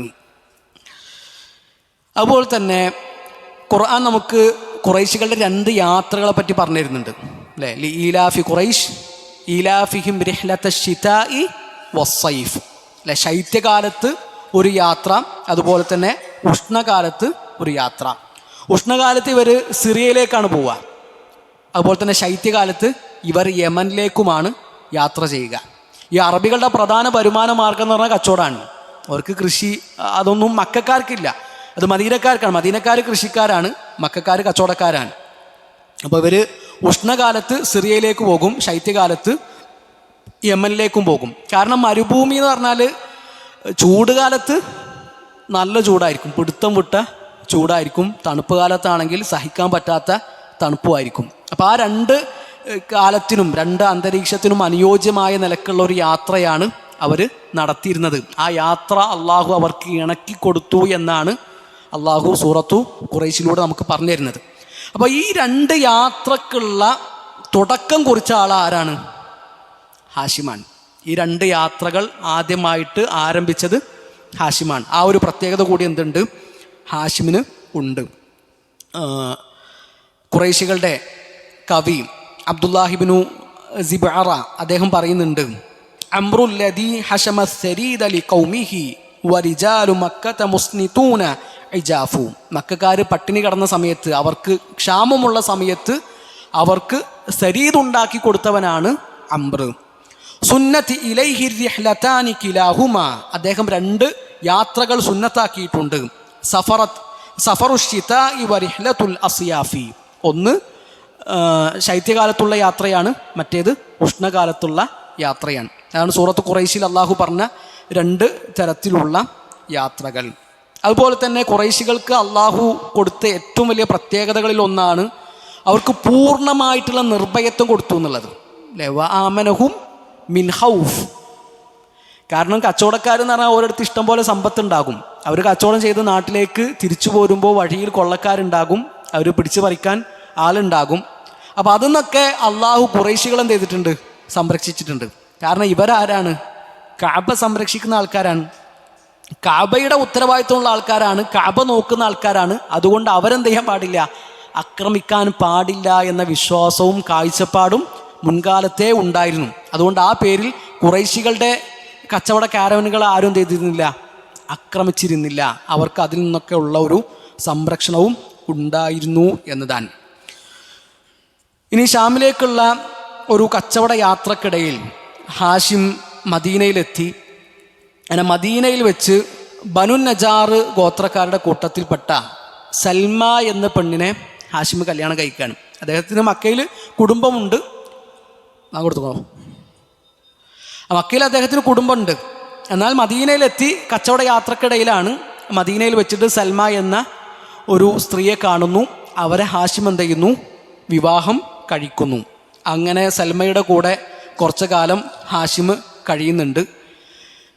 അതുപോലെ തന്നെ ഖുർആൻ നമുക്ക് ഖുറൈശികളുടെ 2 യാത്രകളെ പറ്റി പറഞ്ഞു തരുന്നുണ്ട് അല്ലേ. ഈലാഫി ഖുറൈശ് ഈലാഫിഹിം റിഹ്ലത ശിതാഇ വസ്സൈഫ് അല്ലെ. ശൈത്യകാലത്ത് ഒരു യാത്ര, അതുപോലെ തന്നെ ഉഷ്ണകാലത്ത് ഒരു യാത്ര. ഉഷ്ണകാലത്ത് ഇവർ സിറിയയിലേക്കാണ് പോവുക. അതുപോലെ തന്നെ ശൈത്യകാലത്ത് ഇവർ യമനിലേക്കുമാണ് യാത്ര ചെയ്യുക. ഈ അറബികളുടെ പ്രധാന വരുമാന മാർഗം എന്ന് പറഞ്ഞാൽ കച്ചവടമാണ്. അവർക്ക് കൃഷി അതൊന്നും മക്കക്കാർക്കില്ല, അത് മദീനക്കാർക്കാണ്. മദീനക്കാർ കൃഷിക്കാരാണ്, മക്കക്കാർ കച്ചവടക്കാരാണ്. അപ്പോൾ ഇവർ ഉഷ്ണകാലത്ത് സിറിയയിലേക്ക് പോകും, ശൈത്യകാലത്ത് യമനിലേക്കും പോകും. കാരണം മരുഭൂമി എന്ന് പറഞ്ഞാൽ ചൂട് കാലത്ത് നല്ല ചൂടായിരിക്കും, പിടുത്തം വിട്ട ചൂടായിരിക്കും. തണുപ്പ് കാലത്താണെങ്കിൽ സഹിക്കാൻ പറ്റാത്ത തണുപ്പുമായിരിക്കും. അപ്പോൾ ആ 2 കാലത്തിനും 2 അന്തരീക്ഷത്തിനും അനുയോജ്യമായ നിലക്കുള്ള ഒരു യാത്രയാണ് അവർ നടത്തിയിരുന്നത്. ആ യാത്ര അള്ളാഹു അവർക്ക് ഇണക്കി കൊടുത്തു എന്നാണ് അള്ളാഹു സൂറത്തു ഖുറൈശിലൂടെ നമുക്ക് പറഞ്ഞു തരുന്നത്. അപ്പോൾ ഈ 2 യാത്രക്കുള്ള തുടക്കം കുറിച്ച ആളാരാണ്? ഹാഷിമാണ്. ഈ 2 യാത്രകൾ ആദ്യമായിട്ട് ആരംഭിച്ചത് ഹാഷിമാണ്. ആ ഒരു പ്രത്യേകത കൂടി എന്തുണ്ട്? ഹാഷിമിന് ഉണ്ട്. ഖുറൈശികളുടെ കവി അബ്ദുല്ലാഹിബ്നു സിബ്അറ അദ്ദേഹം പറയുന്നുണ്ട്, അംറുല്ലദീ ഹശമ സരീദ ലിഖൗമിഹി വരിജാലു മക്കത മുസ്നിതൂന ഇജാഫു. മക്കക്കാർ പട്ടിണി കിടന്ന സമയത്ത്, അവർക്ക് ക്ഷാമമുള്ള സമയത്ത് അവർക്ക് സരീദ് ഉണ്ടാക്കി കൊടുത്തവനാണ് അംർ. സുന്നത്തി ഇലൈഹി റിഹ്ലതാനി കിലാഹുമ. അദ്ദേഹം 2 യാത്രകൾ സുന്നത്താക്കിയിട്ടുണ്ട്. സഫറുശ്ശിതാഇ വരിഹ്ലത്തുൽ അസ്യാഫി. ഒന്ന് ശൈത്യകാലത്തുള്ള യാത്രയാണ്, മറ്റേത് ഉഷ്ണകാലത്തുള്ള യാത്രയാണ്. അതാണ് സൂറത്ത് ഖുറൈശിൽ അള്ളാഹു പറഞ്ഞ 2 തരത്തിലുള്ള യാത്രകൾ. അതുപോലെ തന്നെ ഖുറൈശികൾക്ക് അള്ളാഹു കൊടുത്ത ഏറ്റവും വലിയ പ്രത്യേകതകളിൽ ഒന്നാണ് അവർക്ക് പൂർണ്ണമായിട്ടുള്ള നിർഭയത്വം കൊടുത്തു എന്നുള്ളത് അല്ലേ. വആമനഹും മിൻ ഖൗഫ്. കാരണം കച്ചവടക്കാരെന്ന് പറഞ്ഞാൽ ഓരോരുത്തർ ഇഷ്ടം പോലെ സമ്പത്തുണ്ടാകും. അവർ കച്ചവടം ചെയ്ത് നാട്ടിലേക്ക് തിരിച്ചു പോരുമ്പോൾ വഴിയിൽ കൊള്ളക്കാരുണ്ടാകും, അവർ പിടിച്ചു പറിക്കാൻ ആളുണ്ടാകും. അപ്പോൾ അതിന്നൊക്കെ അള്ളാഹു ഖുറൈശികൾ എന്ത് ചെയ്തിട്ടുണ്ട്? സംരക്ഷിച്ചിട്ടുണ്ട്. കാരണം ഇവരാരാണ്? കഅബ സംരക്ഷിക്കുന്ന ആൾക്കാരാണ്, കഅബയുടെ ഉത്തരവാദിത്വമുള്ള ആൾക്കാരാണ്, കഅബ നോക്കുന്ന ആൾക്കാരാണ്. അതുകൊണ്ട് അവരെന്ത് ചെയ്യാൻ പാടില്ല? ആക്രമിക്കാൻ പാടില്ല എന്ന വിശ്വാസവും കാഴ്ചപ്പാടും മുൻകാലത്തേ ഉണ്ടായിരുന്നു. അതുകൊണ്ട് ആ പേരിൽ ഖുറൈശികളുടെ കച്ചവട കാരവനുകൾ ആരും എന്ത് ചെയ്തിരുന്നില്ല? ആക്രമിച്ചിരുന്നില്ല. അവർക്ക് അതിൽ നിന്നൊക്കെ ഉള്ള ഒരു സംരക്ഷണവും ഉണ്ടായിരുന്നു എന്നതാണ്. ഇനി ഷാമിലേക്കുള്ള ഒരു കച്ചവട യാത്രക്കിടയിൽ ഹാഷിം മദീനയിലെത്തി. അങ്ങനെ മദീനയിൽ വെച്ച് ബനു നജാർ ഗോത്രക്കാരുടെ കൂട്ടത്തിൽപ്പെട്ട സൽമ എന്ന പെണ്ണിനെ ഹാഷിം കല്യാണം കഴിക്കുകയാണ്. അദ്ദേഹത്തിന് മക്കയിൽ കുടുംബമുണ്ട്. കൊടുത്തോ, മക്കയിൽ അദ്ദേഹത്തിന് കുടുംബമുണ്ട്. എന്നാൽ മദീനയിലെത്തി കച്ചവട യാത്രക്കിടയിലാണ് മദീനയിൽ വെച്ചിട്ട് സൽമ എന്ന ഒരു സ്ത്രീയെ കാണുന്നു. അവരെ ഹാഷിം എന്ത് ചെയ്യുന്നു? വിവാഹം കഴിക്കുന്നു. അങ്ങനെ സൽമയുടെ കൂടെ കുറച്ചു കാലം ഹാഷിം കഴിയുന്നുണ്ട്.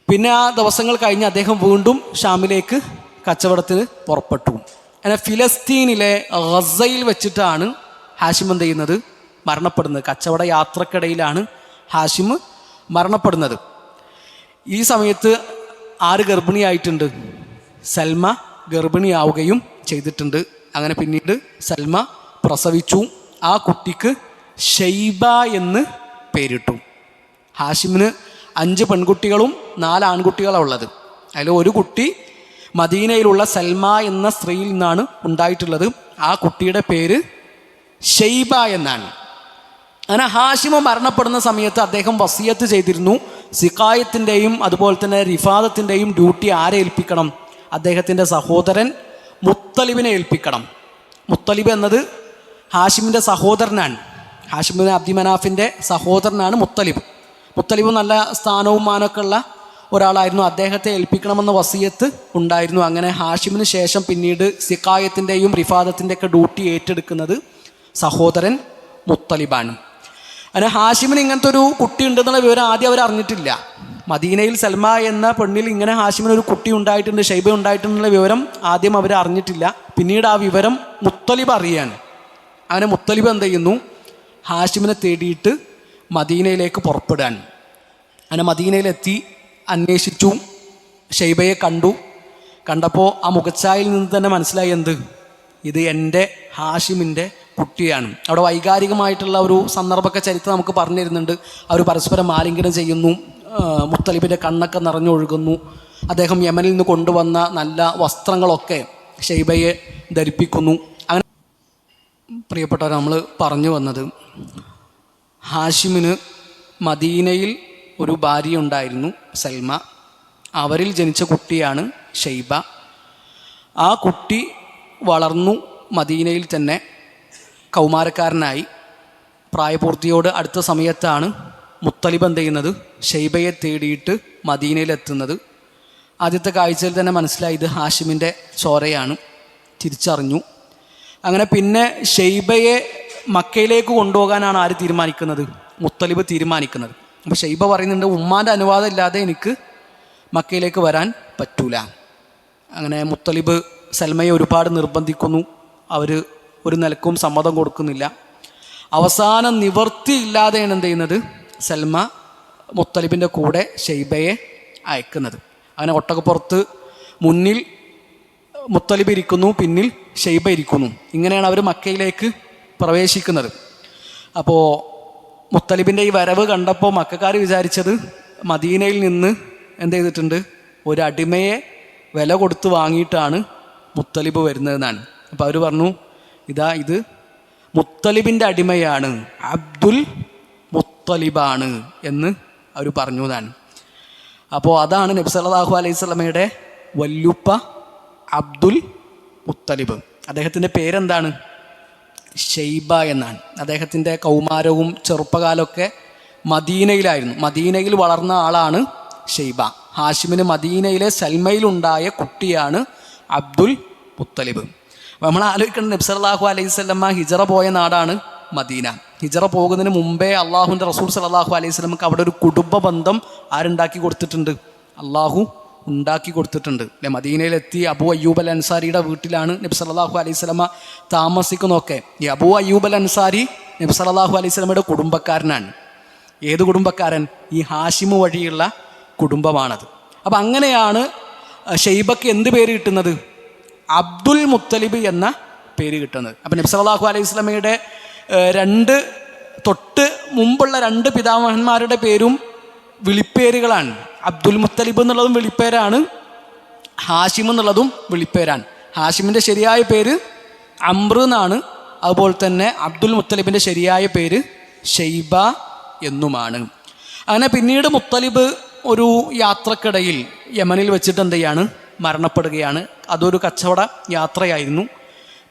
പിന്നെ ആ ദിവസങ്ങൾ കഴിഞ്ഞ് അദ്ദേഹം വീണ്ടും ഷാമിലേക്ക് കച്ചവടത്തിന് പുറപ്പെട്ടു. അങ്ങനെ ഫിലസ്തീനിലെ ഗസയിൽ വെച്ചിട്ടാണ് ഹാഷിം എന്ത് ചെയ്യുന്നത്? മരണപ്പെടുന്നത്. കച്ചവട യാത്രക്കിടയിലാണ് ഹാഷിം മരണപ്പെടുന്നത്. ഈ സമയത്ത് ആര് ഗർഭിണിയായിട്ടുണ്ട്? സൽമ ഗർഭിണിയാവുകയും ചെയ്തിട്ടുണ്ട്. അങ്ങനെ പിന്നീട് സൽമ പ്രസവിച്ചു. ആ കുട്ടിക്ക് ഷൈബ എന്ന് പേരിട്ടു. ഹാഷിമിന് 5 പെൺകുട്ടികളും 4 ആൺകുട്ടികളാണ് ഉള്ളത്. അതിൽ ഒരു കുട്ടി മദീനയിലുള്ള സൽമ എന്ന സ്ത്രീയിൽ നിന്നാണ് ഉണ്ടായിട്ടുള്ളത്. ആ കുട്ടിയുടെ പേര് ഷൈബ എന്നാണ്. അങ്ങനെ ഹാഷിമ മരണപ്പെടുന്ന സമയത്ത് അദ്ദേഹം വസിയത്ത് ചെയ്തിരുന്നു, സിഖായത്തിൻ്റെയും അതുപോലെ തന്നെ റിഫാദത്തിൻ്റെയും ഡ്യൂട്ടി ആരെ ഏൽപ്പിക്കണം? അദ്ദേഹത്തിൻ്റെ സഹോദരൻ മുത്തലിബിനെ ഏൽപ്പിക്കണം. മുത്തലിബ് എന്നത് ഹാഷിമിൻ്റെ സഹോദരനാണ്. ഹാഷിമിന് അബ്ദി മനാഫിൻ്റെ സഹോദരനാണ് മുത്തലിബ്. മുത്തലിബ് നല്ല സ്ഥാനവും മാനമൊക്കെ ഉള്ള ഒരാളായിരുന്നു. അദ്ദേഹത്തെ ഏൽപ്പിക്കണമെന്ന വസിയത്ത് ഉണ്ടായിരുന്നു. അങ്ങനെ ഹാഷിമിന് ശേഷം പിന്നീട് സിഖായത്തിൻ്റെയും റിഫാദത്തിൻ്റെയൊക്കെ ഡ്യൂട്ടി ഏറ്റെടുക്കുന്നത് സഹോദരൻ മുത്തലിബാണ്. അങ്ങനെ ഹാഷിമിന് ഇങ്ങനത്തെ ഒരു കുട്ടി ഉണ്ടെന്നുള്ള വിവരം ആദ്യം അവർ അറിഞ്ഞിട്ടില്ല. മദീനയിൽ സൽമ എന്ന പെണ്ണിൽ ഇങ്ങനെ ഹാഷിമിന് ഒരു കുട്ടി ഉണ്ടായിട്ടുണ്ട്, ഷൈബ ഉണ്ടായിട്ടുള്ള വിവരം ആദ്യം അവർ അറിഞ്ഞിട്ടില്ല. പിന്നീട് ആ വിവരം മുത്തലിബ് അറിയാണ്. അങ്ങനെ മുത്തലിബ് എന്ത് ചെയ്യുന്നു? ഹാഷിമിനെ തേടിയിട്ട് മദീനയിലേക്ക് പുറപ്പെടാൻ. അങ്ങനെ മദീനയിലെത്തി അന്വേഷിച്ചു, ഷെയ്ബയെ കണ്ടപ്പോൾ ആ മുഖച്ഛായയിൽ നിന്ന് തന്നെ മനസ്സിലായി എന്ത്, ഇത് എൻ്റെ ഹാഷിമിൻ്റെ കുട്ടിയാണ്. അവിടെ വൈകാരികമായിട്ടുള്ള ഒരു സന്ദർഭമൊക്കെ ചരിത്രം നമുക്ക് പറഞ്ഞു തരുന്നുണ്ട്. അവർ പരസ്പരം ആലിംഗനം ചെയ്യുന്നു, മുത്തലിബിൻ്റെ കണ്ണൊക്കെ നിറഞ്ഞൊഴുകുന്നു. അദ്ദേഹം യമനിൽ നിന്ന് കൊണ്ടുവന്ന നല്ല വസ്ത്രങ്ങളൊക്കെ ഷെയ്ബയെ ധരിപ്പിക്കുന്നു. അങ്ങനെ പ്രിയപ്പെട്ടവർ, നമ്മൾ പറഞ്ഞു വന്നത് ഹാഷിമിന് മദീനയിൽ ഒരു ഭാര്യ ഉണ്ടായിരുന്നു, സൽമ. അവരിൽ ജനിച്ച കുട്ടിയാണ് ഷെയ്ബ. ആ കുട്ടി വളർന്നു മദീനയിൽ തന്നെ കൗമാരക്കാരനായി. പ്രായപൂർത്തിയോട് അടുത്ത സമയത്താണ് മുത്തലിബ് എന്ത് ചെയ്യുന്നത്, ഷെയ്ബയെ തേടിയിട്ട് മദീനയിലെത്തുന്നത്. ആദ്യത്തെ കാഴ്ചയിൽ തന്നെ മനസ്സിലായി ഇത് ഹാഷിമിൻ്റെ ചോരയാണ്, തിരിച്ചറിഞ്ഞു. അങ്ങനെ പിന്നെ ഷെയ്ബയെ മക്കയിലേക്ക് കൊണ്ടുപോകാനാണ് ആര് തീരുമാനിക്കുന്നത്, മുത്തലിബ് തീരുമാനിക്കുന്നത്. അപ്പോൾ ഷെയ്ബ പറയുന്നുണ്ട്, ഉമ്മാൻ്റെ അനുവാദം ഇല്ലാതെ എനിക്ക് മക്കയിലേക്ക് വരാൻ പറ്റൂല. അങ്ങനെ മുത്തലിബ് സൽമയെ ഒരുപാട് നിർബന്ധിക്കുന്നു. അവർ ഒരു നിലക്കും സമ്മതം കൊടുക്കുന്നില്ല. അവസാനം നിവർത്തിയില്ലാതെയാണ് എന്ത് ചെയ്യുന്നത്, സൽമ മുത്തലിബിൻ്റെ കൂടെ ഷെയ്ബയെ അയക്കുന്നത്. അങ്ങനെ ഒട്ടകപ്പുറത്ത് മുന്നിൽ മുത്തലിബ് ഇരിക്കുന്നു, പിന്നിൽ ഷെയ്ബ ഇരിക്കുന്നു. ഇങ്ങനെയാണ് അവർ മക്കയിലേക്ക് പ്രവേശിക്കുന്നത്. അപ്പോൾ മുത്തലിബിൻ്റെ ഈ വരവ് കണ്ടപ്പോൾ മക്കക്കാർ വിചാരിച്ചത് മദീനയിൽ നിന്ന് എന്ത് ചെയ്തിട്ടുണ്ട്, ഒരു അടിമയെ വില കൊടുത്ത് വാങ്ങിയിട്ടാണ് മുത്തലിബ് വരുന്നതെന്നാണ്. അപ്പോൾ അവർ പറഞ്ഞു, ഇത് മുത്തലിബിൻ്റെ അടിമയാണ്, അബ്ദുൽ മുത്തലിബാണ് എന്ന് അവർ പറഞ്ഞതാണ്. അപ്പോൾ അതാണ് നബി സല്ലല്ലാഹു അലൈഹി വസല്ലമയുടെ വല്യുപ്പ അബ്ദുൽ മുത്തലിബ്. അദ്ദേഹത്തിൻ്റെ പേരെന്താണ്, ഷെയ്ബ എന്നാണ്. അദ്ദേഹത്തിൻ്റെ കൗമാരവും ചെറുപ്പകാലമൊക്കെ മദീനയിലായിരുന്നു. മദീനയിൽ വളർന്ന ആളാണ് ഷെയ്ബ. ഹാഷിമിന് മദീനയിലെ സൽമയിലുണ്ടായ കുട്ടിയാണ് അബ്ദുൽ മുത്തലിബ്. നമ്മൾ ആലോചിക്കണം, നബി സല്ലല്ലാഹു അലൈഹി വസല്ലമ ഹിജറ പോയ നാടാണ് മദീന. ഹിജറ പോകുന്നതിന് മുമ്പേ അള്ളാഹുവിൻ്റെ റസൂൽ സല്ലല്ലാഹു അലൈഹി വസല്ലമക്ക് അവിടെ ഒരു കുടുംബ ബന്ധം ആരുണ്ടാക്കി കൊടുത്തിട്ടുണ്ട്, അള്ളാഹു ഉണ്ടാക്കി കൊടുത്തിട്ടുണ്ട് അല്ലെ. മദീനയിലെത്തി അബൂ അയ്യൂബ് അൽ അൻസാരിയുടെ വീട്ടിലാണ് നബി സല്ലല്ലാഹു അലൈഹി വസല്ലമ താമസിക്കുന്നതൊക്കെ. ഈ അബൂ അയ്യൂബ് അൽ അൻസാരി നബി സല്ലല്ലാഹു അലൈഹി വസല്ലമയുടെ കുടുംബക്കാരനാണ്. ഏത് കുടുംബക്കാരൻ? ഈ ഹാഷിമു വഴിയുള്ള കുടുംബമാണത്. അപ്പം അങ്ങനെയാണ് ഷെയ്ബക്ക് എന്ത് പേര് കിട്ടുന്നത്, അബ്ദുൽ മുത്തലിബ് എന്ന പേര് കിട്ടുന്നത്. അപ്പം നബി സല്ലല്ലാഹു അലൈഹി വസല്ലമയുടെ തൊട്ട് മുമ്പുള്ള രണ്ട് പിതാമഹന്മാരുടെ പേരും വിളിപ്പേരുകളാണ്. അബ്ദുൽ മുത്തലിബ് എന്നുള്ളതും വിളിപ്പേരാണ്, ഹാഷിം എന്നുള്ളതും വിളിപ്പേരാണ്. ഹാഷിമിൻ്റെ ശരിയായ പേര് അംർ എന്നാണ്. അതുപോലെ തന്നെ അബ്ദുൽ മുത്തലിബിൻ്റെ ശരിയായ പേര് ഷെയ്ബ എന്നുമാണ്. അങ്ങനെ പിന്നീട് മുത്തലിബ് ഒരു യാത്രക്കിടയിൽ യമനിൽ വെച്ചിട്ട് എന്ത് ചെയ്യാണ്, മരണപ്പെടുകയാണ്. അതൊരു കച്ചവട യാത്രയായിരുന്നു.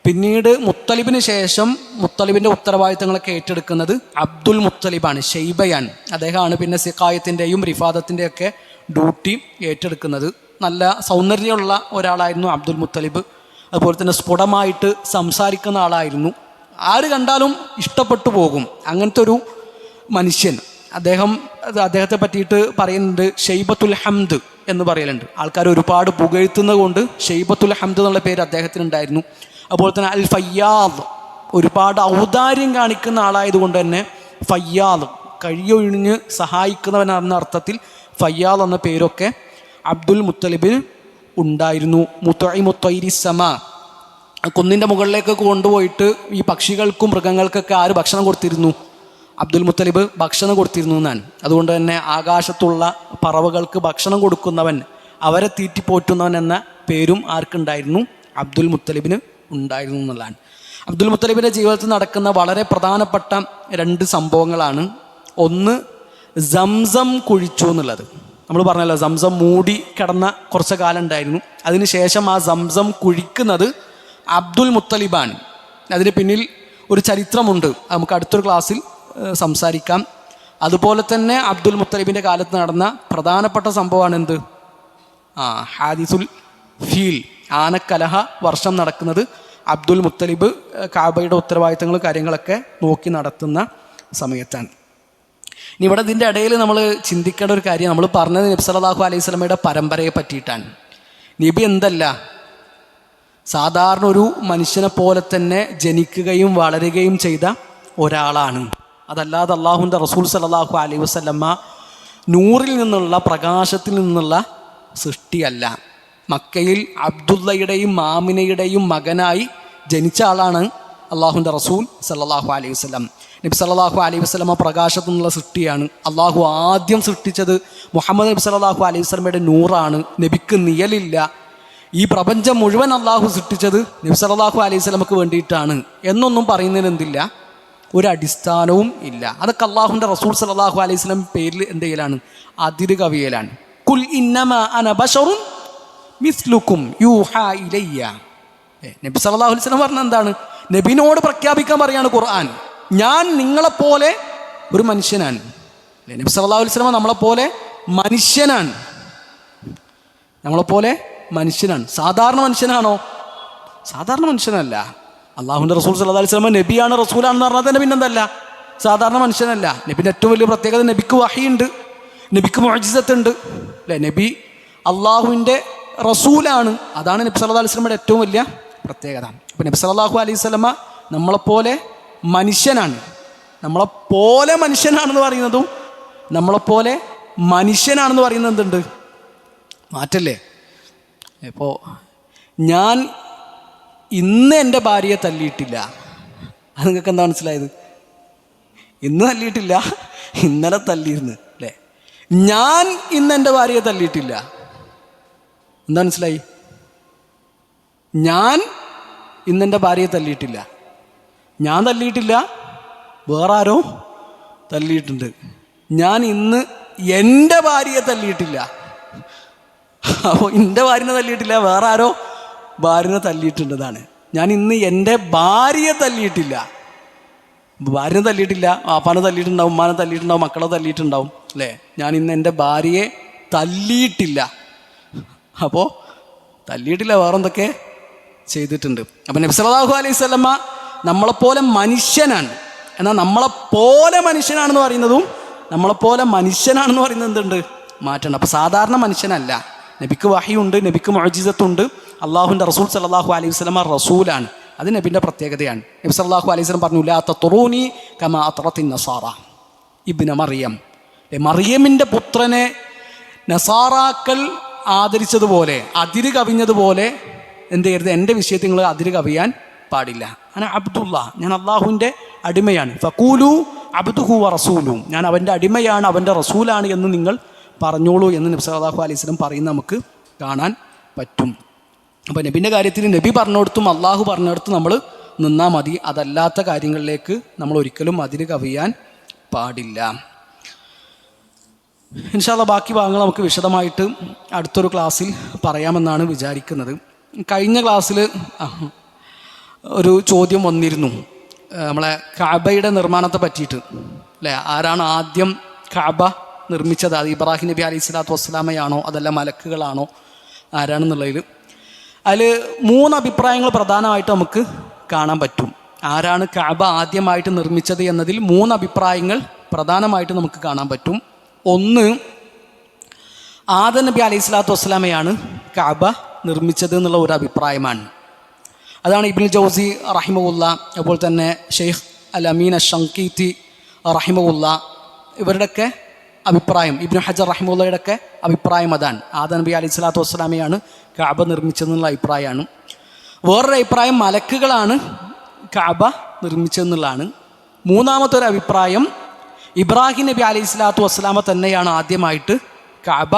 പിന്നീട് മുത്തലിബിന് ശേഷം മുത്തലിബിൻ്റെ ഉത്തരവാദിത്തങ്ങളൊക്കെ ഏറ്റെടുക്കുന്നത് അബ്ദുൽ മുത്തലിബാണ്, ഷെയ്ബയാണ്. അദ്ദേഹമാണ് പിന്നെ സിഖായത്തിൻ്റെയും റിഫാദത്തിൻ്റെയൊക്കെ ഡ്യൂട്ടി ഏറ്റെടുക്കുന്നത്. നല്ല സൗന്ദര്യമുള്ള ഒരാളായിരുന്നു അബ്ദുൽ മുത്തലിബ്. അതുപോലെ തന്നെ സ്ഫുടമായിട്ട് സംസാരിക്കുന്ന ആളായിരുന്നു. ആര് കണ്ടാലും ഇഷ്ടപ്പെട്ടു പോകും, അങ്ങനത്തെ ഒരു മനുഷ്യൻ. അദ്ദേഹത്തെ പറ്റിയിട്ട് പറയുന്നുണ്ട് ഷെയ്ബത്തുൽ ഹംദ് എന്ന് പറയലുണ്ട്. ആൾക്കാർ ഒരുപാട് പുകഴ്ത്തുന്നത് കൊണ്ട് ഷെയ്ബത്തുൽ ഹംദ് എന്നുള്ള പേര് അദ്ദേഹത്തിനുണ്ടായിരുന്നു. അതുപോലെ തന്നെ അൽ ഫയ്യാദ്, ഒരുപാട് ഔദാര്യം കാണിക്കുന്ന ആളായതുകൊണ്ട് തന്നെ ഫയ്യാദ്, കഴിയൊഴിഞ്ഞ് സഹായിക്കുന്നവൻ എന്ന അർത്ഥത്തിൽ ഫയ്യാദ് എന്ന പേരൊക്കെ അബ്ദുൽ മുത്തലിബിന് ഉണ്ടായിരുന്നു. മുത്തൈമുത്തൈരിസമ, കുന്നിൻ്റെ മുകളിലേക്കൊക്കെ കൊണ്ടുപോയിട്ട് ഈ പക്ഷികൾക്കും മൃഗങ്ങൾക്കൊക്കെ ആര് ഭക്ഷണം കൊടുത്തിരുന്നു, അബ്ദുൽ മുത്തലിബ് ഭക്ഷണം കൊടുത്തിരുന്നു എന്നാണ്. അതുകൊണ്ട് തന്നെ ആകാശത്തുള്ള പറവകൾക്ക് ഭക്ഷണം കൊടുക്കുന്നവൻ, അവരെ തീറ്റിപ്പോറ്റുന്നവൻ എന്ന പേരും ആർക്കുണ്ടായിരുന്നു, അബ്ദുൽ മുത്തലിബിന് ഉണ്ടായിരുന്നു എന്നുള്ളതാണ്. അബ്ദുൽ മുത്തലിബിൻ്റെ ജീവിതത്തിൽ നടക്കുന്ന വളരെ പ്രധാനപ്പെട്ട രണ്ട് സംഭവങ്ങളാണ്. ഒന്ന്, സംസം കുഴിച്ചു എന്നുള്ളത്. നമ്മൾ പറഞ്ഞല്ലോ, സംസം മൂടി കിടന്ന കുറച്ച് കാലം ഉണ്ടായിരുന്നു. അതിനുശേഷം ആ സംസം കുഴിക്കുന്നത് അബ്ദുൽ മുത്തലിബാണ്. അതിന് പിന്നിൽ ഒരു ചരിത്രമുണ്ട്, നമുക്ക് അടുത്തൊരു ക്ലാസ്സിൽ സംസാരിക്കാം. അതുപോലെ തന്നെ അബ്ദുൽ മുത്തലിബിൻ്റെ കാലത്ത് നടന്ന പ്രധാനപ്പെട്ട സംഭവമാണ് എന്ത്, ഹാദിസുൽ ഫീൽ, ആനക്കലഹ വർഷം നടക്കുന്നത് അബ്ദുൽ മുത്തലിബ് കാബയുടെ ഉത്തരവാദിത്തങ്ങൾ കാര്യങ്ങളൊക്കെ നോക്കി നടത്തുന്ന സമയത്താണ്. ഇനി ഇവിടെ ഇതിൻ്റെ ഇടയിൽ നമ്മൾ ചിന്തിക്കേണ്ട ഒരു കാര്യം, നമ്മൾ പറഞ്ഞത് നബി സല്ലല്ലാഹു അലൈഹി വസല്ലമയുടെ പരമ്പരയെ പറ്റിയിട്ടാണ്. നബി എന്തല്ല, സാധാരണ ഒരു മനുഷ്യനെ പോലെ തന്നെ ജനിക്കുകയും വളരുകയും ചെയ്ത ഒരാളാണ്. അതല്ലാതെ അള്ളാഹുവിൻ്റെ റസൂൽ സല്ലല്ലാഹു അലൈഹി വസല്ലമ നൂറിൽ നിന്നുള്ള പ്രകാശത്തിൽ നിന്നുള്ള സൃഷ്ടിയല്ല. മക്കയിൽ അബ്ദുള്ളയുടെയും മാമിനയുടെയും മകനായി ജനിച്ച ആളാണ് അള്ളാഹുവിൻ്റെ റസൂൽ സല്ലല്ലാഹു അലൈഹി വസല്ലം. നബി സല്ലല്ലാഹു അലൈഹി വസല്ലമ പ്രകാശത്തു നിന്നുള്ള സൃഷ്ടിയാണ്. അള്ളാഹു ആദ്യം സൃഷ്ടിച്ചത് മുഹമ്മദ് നബി സല്ലല്ലാഹു അലൈഹി വസല്ലമയുടെ നൂറാണ്. നബിക്ക് നിഴലില്ല. ഈ പ്രപഞ്ചം മുഴുവൻ അള്ളാഹു സൃഷ്ടിച്ചത് നബി സല്ലല്ലാഹു അലൈഹി വസല്ലമക്ക് വേണ്ടിയിട്ടാണ് എന്നൊന്നും പറയുന്നതിന് എന്തില്ല, ഒരു അടിസ്ഥാനവും ഇല്ല. അതൊക്കെ അള്ളാഹുവിൻ്റെ റസൂൽ സല്ലല്ലാഹു അലൈഹി വസല്ലം പേരിൽ എന്ത് ചെയ്യലാണ്, അതിര് കവിയലാണ്. കുൽ ഇന്നമാ അന ബശറുൻ മിസ്ലുക്കും യൂഹാ ഇലയ്യ. നബി സല്ലല്ലാഹു അലൈഹി വസല്ലം പറഞ്ഞ എന്താണ്, നബിനോട് പ്രഖ്യാപിക്കാൻ പറയാണ് ഖുർആൻ, ഞാൻ നിങ്ങളെപ്പോലെ ഒരു മനുഷ്യനാണ്. നബി സല്ലല്ലാഹു അലൈഹി വസല്ലം നമ്മളെപ്പോലെ മനുഷ്യനാണ്, നമ്മളെപ്പോലെ മനുഷ്യനാണ്. സാധാരണ മനുഷ്യനാണോ? സാധാരണ മനുഷ്യനല്ല. അള്ളാഹുവിൻ്റെ റസൂൽ സല്ലല്ലാഹു അലൈഹി വസല്ലം നബിയാണ് റസൂലാണെന്ന് പറഞ്ഞാൽ തന്നെ പിന്നെന്തല്ല, സാധാരണ മനുഷ്യനല്ല. നബിൻ്റെ ഏറ്റവും വലിയ പ്രത്യേകത നബിക്ക് വഹിയുണ്ട്, നബിക്ക് മുഅ്ജിസത്തുണ്ട് അല്ലേ. നബി അള്ളാഹുവിൻ്റെ റസൂലാണ്. അതാണ് നബി സല്ലല്ലാഹു അലൈഹി വസല്ലമയുടെ ഏറ്റവും വലിയ പ്രത്യേകത. അപ്പോൾ നബി സല്ലല്ലാഹു അലൈഹി വസല്ലമ നമ്മളെപ്പോലെ മനുഷ്യനാണ്. നമ്മളെപ്പോലെ മനുഷ്യനാണെന്ന് പറയുന്നതും നമ്മളെപ്പോലെ മനുഷ്യനാണെന്ന് പറയുന്നത് എന്തുണ്ട്, മാറ്റല്ലേ. ഇപ്പോൾ ഞാൻ ഇന്ന് എൻ്റെ ഭാര്യയെ തല്ലിയിട്ടില്ല, അത് നിങ്ങൾക്ക് എന്താ മനസ്സിലായത്? ഇന്ന് തല്ലിയിട്ടില്ല, ഇന്നലെ തല്ലിയിരുന്നു അല്ലേ. ഞാൻ ഇന്ന് എൻ്റെ ഭാര്യയെ തല്ലിയിട്ടില്ല, എന്താ മനസ്സിലായി? ഞാൻ ഇന്നെൻ്റെ ഭാര്യയെ തല്ലിയിട്ടില്ല, ഞാൻ തല്ലിയിട്ടില്ല, വേറെ ആരോ തല്ലിയിട്ടുണ്ട്. ഞാൻ ഇന്ന് എൻ്റെ ഭാര്യയെ തല്ലിയിട്ടില്ല. അപ്പോൾ എൻ്റെ ഭാര്യനെ തല്ലിയിട്ടില്ല, വേറെ ആരോ ഭാര്യനെ തല്ലിയിട്ടുണ്ടതാണ്. ഞാൻ ഇന്ന് എൻ്റെ ഭാര്യയെ തല്ലിയിട്ടില്ല. ഭാര്യനെ തല്ലിയിട്ടില്ല, വാപ്പാനെ തല്ലിയിട്ടുണ്ടാവും, ഉമ്മാനെ തല്ലിയിട്ടുണ്ടാവും, മക്കളെ തല്ലിയിട്ടുണ്ടാവും അല്ലേ. ഞാൻ ഇന്ന് എൻ്റെ ഭാര്യയെ തല്ലിയിട്ടില്ല. അപ്പോൾ തല്ലിയിട്ടില്ല, വേറെന്തൊക്കെ ചെയ്തിട്ടുണ്ട്. അപ്പം നബി സല്ലല്ലാഹു അലൈഹി വസല്ലമ നമ്മളെപ്പോലെ മനുഷ്യനാണ്. എന്നാൽ നമ്മളെപ്പോലെ മനുഷ്യനാണെന്ന് പറയുന്നതും നമ്മളെപ്പോലെ മനുഷ്യനാണെന്ന് പറയുന്നത് എന്തുണ്ട്, മാറ്റണം. അപ്പോൾ സാധാരണ മനുഷ്യനല്ല. നബിക്ക് വഹിയുണ്ട്, നബിക്ക് മുഅ്ജിസത്തുണ്ട്. അള്ളാഹുവിൻ്റെ റസൂൽ സല്ലല്ലാഹു അലൈഹി വസല്ലമ റസൂലാണ്. അത് നബിൻ്റെ പ്രത്യേകതയാണ്. നബി സല്ലല്ലാഹു അലൈഹി വസല്ലം പറഞ്ഞു, ലാ തത്റൂനി കമാ അത്റത്തിൻ നസാറ ഇബ്ന മറിയം. മറിയമിൻ്റെ പുത്രനെ നസാറാക്കൾ ആദരിച്ചതുപോലെ, അതിര് കവിഞ്ഞതുപോലെ എന്ത് ചെയ്യരുത്, എൻ്റെ വിഷയത്തിൽ നിങ്ങൾ അതിര് കവിയാൻ പാടില്ല. ഞാൻ അബ്ദുള്ള, ഞാൻ അള്ളാഹുവിൻ്റെ അടിമയാണ്. ഫഖൂലു അബ്ദുഹു വ റസൂലു, ഞാൻ അവൻ്റെ അടിമയാണ്, അവൻ്റെ റസൂലാണ് എന്ന് നിങ്ങൾ പറഞ്ഞോളൂ എന്ന് നബി സല്ലല്ലാഹു അലൈഹി വസല്ലം പറയുന്ന നമുക്ക് കാണാൻ പറ്റും. അപ്പോൾ നബിൻ്റെ കാര്യത്തിൽ നബി പറഞ്ഞിടത്തും അള്ളാഹു പറഞ്ഞിടത്തും നമ്മൾ നിന്നാൽ മതി. അതല്ലാത്ത കാര്യങ്ങളിലേക്ക് നമ്മൾ ഒരിക്കലും അതിര് കവിയാൻ പാടില്ല. ഇൻഷാ അല്ലാഹ് ബാക്കി ഭാഗങ്ങൾ നമുക്ക് വിശദമായിട്ട് അടുത്തൊരു ക്ലാസ്സിൽ പറയാമെന്നാണ് വിചാരിക്കുന്നത്. കഴിഞ്ഞ ക്ലാസ്സിൽ ഒരു ചോദ്യം വന്നിരുന്നു, നമ്മളെ കഅബയുടെ നിർമ്മാണത്തെ പറ്റിയിട്ട് അല്ലേ. ആരാണ് ആദ്യം കഅബ നിർമ്മിച്ചത്? അത് ഇബ്രാഹിം നബി അലൈഹി സ്വലാത്തു വസ്സലാമയാണോ അതല്ല മലക്കുകളാണോ, ആരാണെന്നുള്ളതിൽ അതിൽ 3 അഭിപ്രായങ്ങൾ പ്രധാനമായിട്ട് നമുക്ക് കാണാൻ പറ്റും. ആരാണ് കഅബ ആദ്യമായിട്ട് നിർമ്മിച്ചത് എന്നതിൽ 3 അഭിപ്രായങ്ങൾ പ്രധാനമായിട്ട് നമുക്ക് കാണാൻ പറ്റും. ഒന്ന്, ആദം നബി അലൈഹി സ്വലാത്തു വസ്സലാമയാണ് കഅബ നിർമ്മിച്ചത് എന്നുള്ള ഒരു അഭിപ്രായമാണ്. അതാണ് ഇബ്നുൽ ജൗസി റഹിമഹുല്ല, അതുപോലെ തന്നെ ഷെയ്ഖ് അൽ അമീൻ അഷ്ശങ്കീത്തി റഹിമഹുല്ല, ഇവരുടെയൊക്കെ അഭിപ്രായം, ഇബ്നു ഹജർ റഹിമഹുല്ലയുടെയൊക്കെ അഭിപ്രായം അതാണ്. ആദം നബി അലൈഹി സ്വലാത്തു വസ്സലാമയാണ് കഅബ നിർമ്മിച്ചതെന്നുള്ള അഭിപ്രായമാണ്. വേറൊരു അഭിപ്രായം മലക്കുകളാണ് കഅബ നിർമ്മിച്ചതെന്നുള്ളതാണ്. മൂന്നാമത്തെ ഒരു അഭിപ്രായം ഇബ്രാഹിം നബി അലൈഹി സ്വലാത്തു വസ്സലാമ തന്നെയാണ് ആദ്യമായിട്ട് കഅബ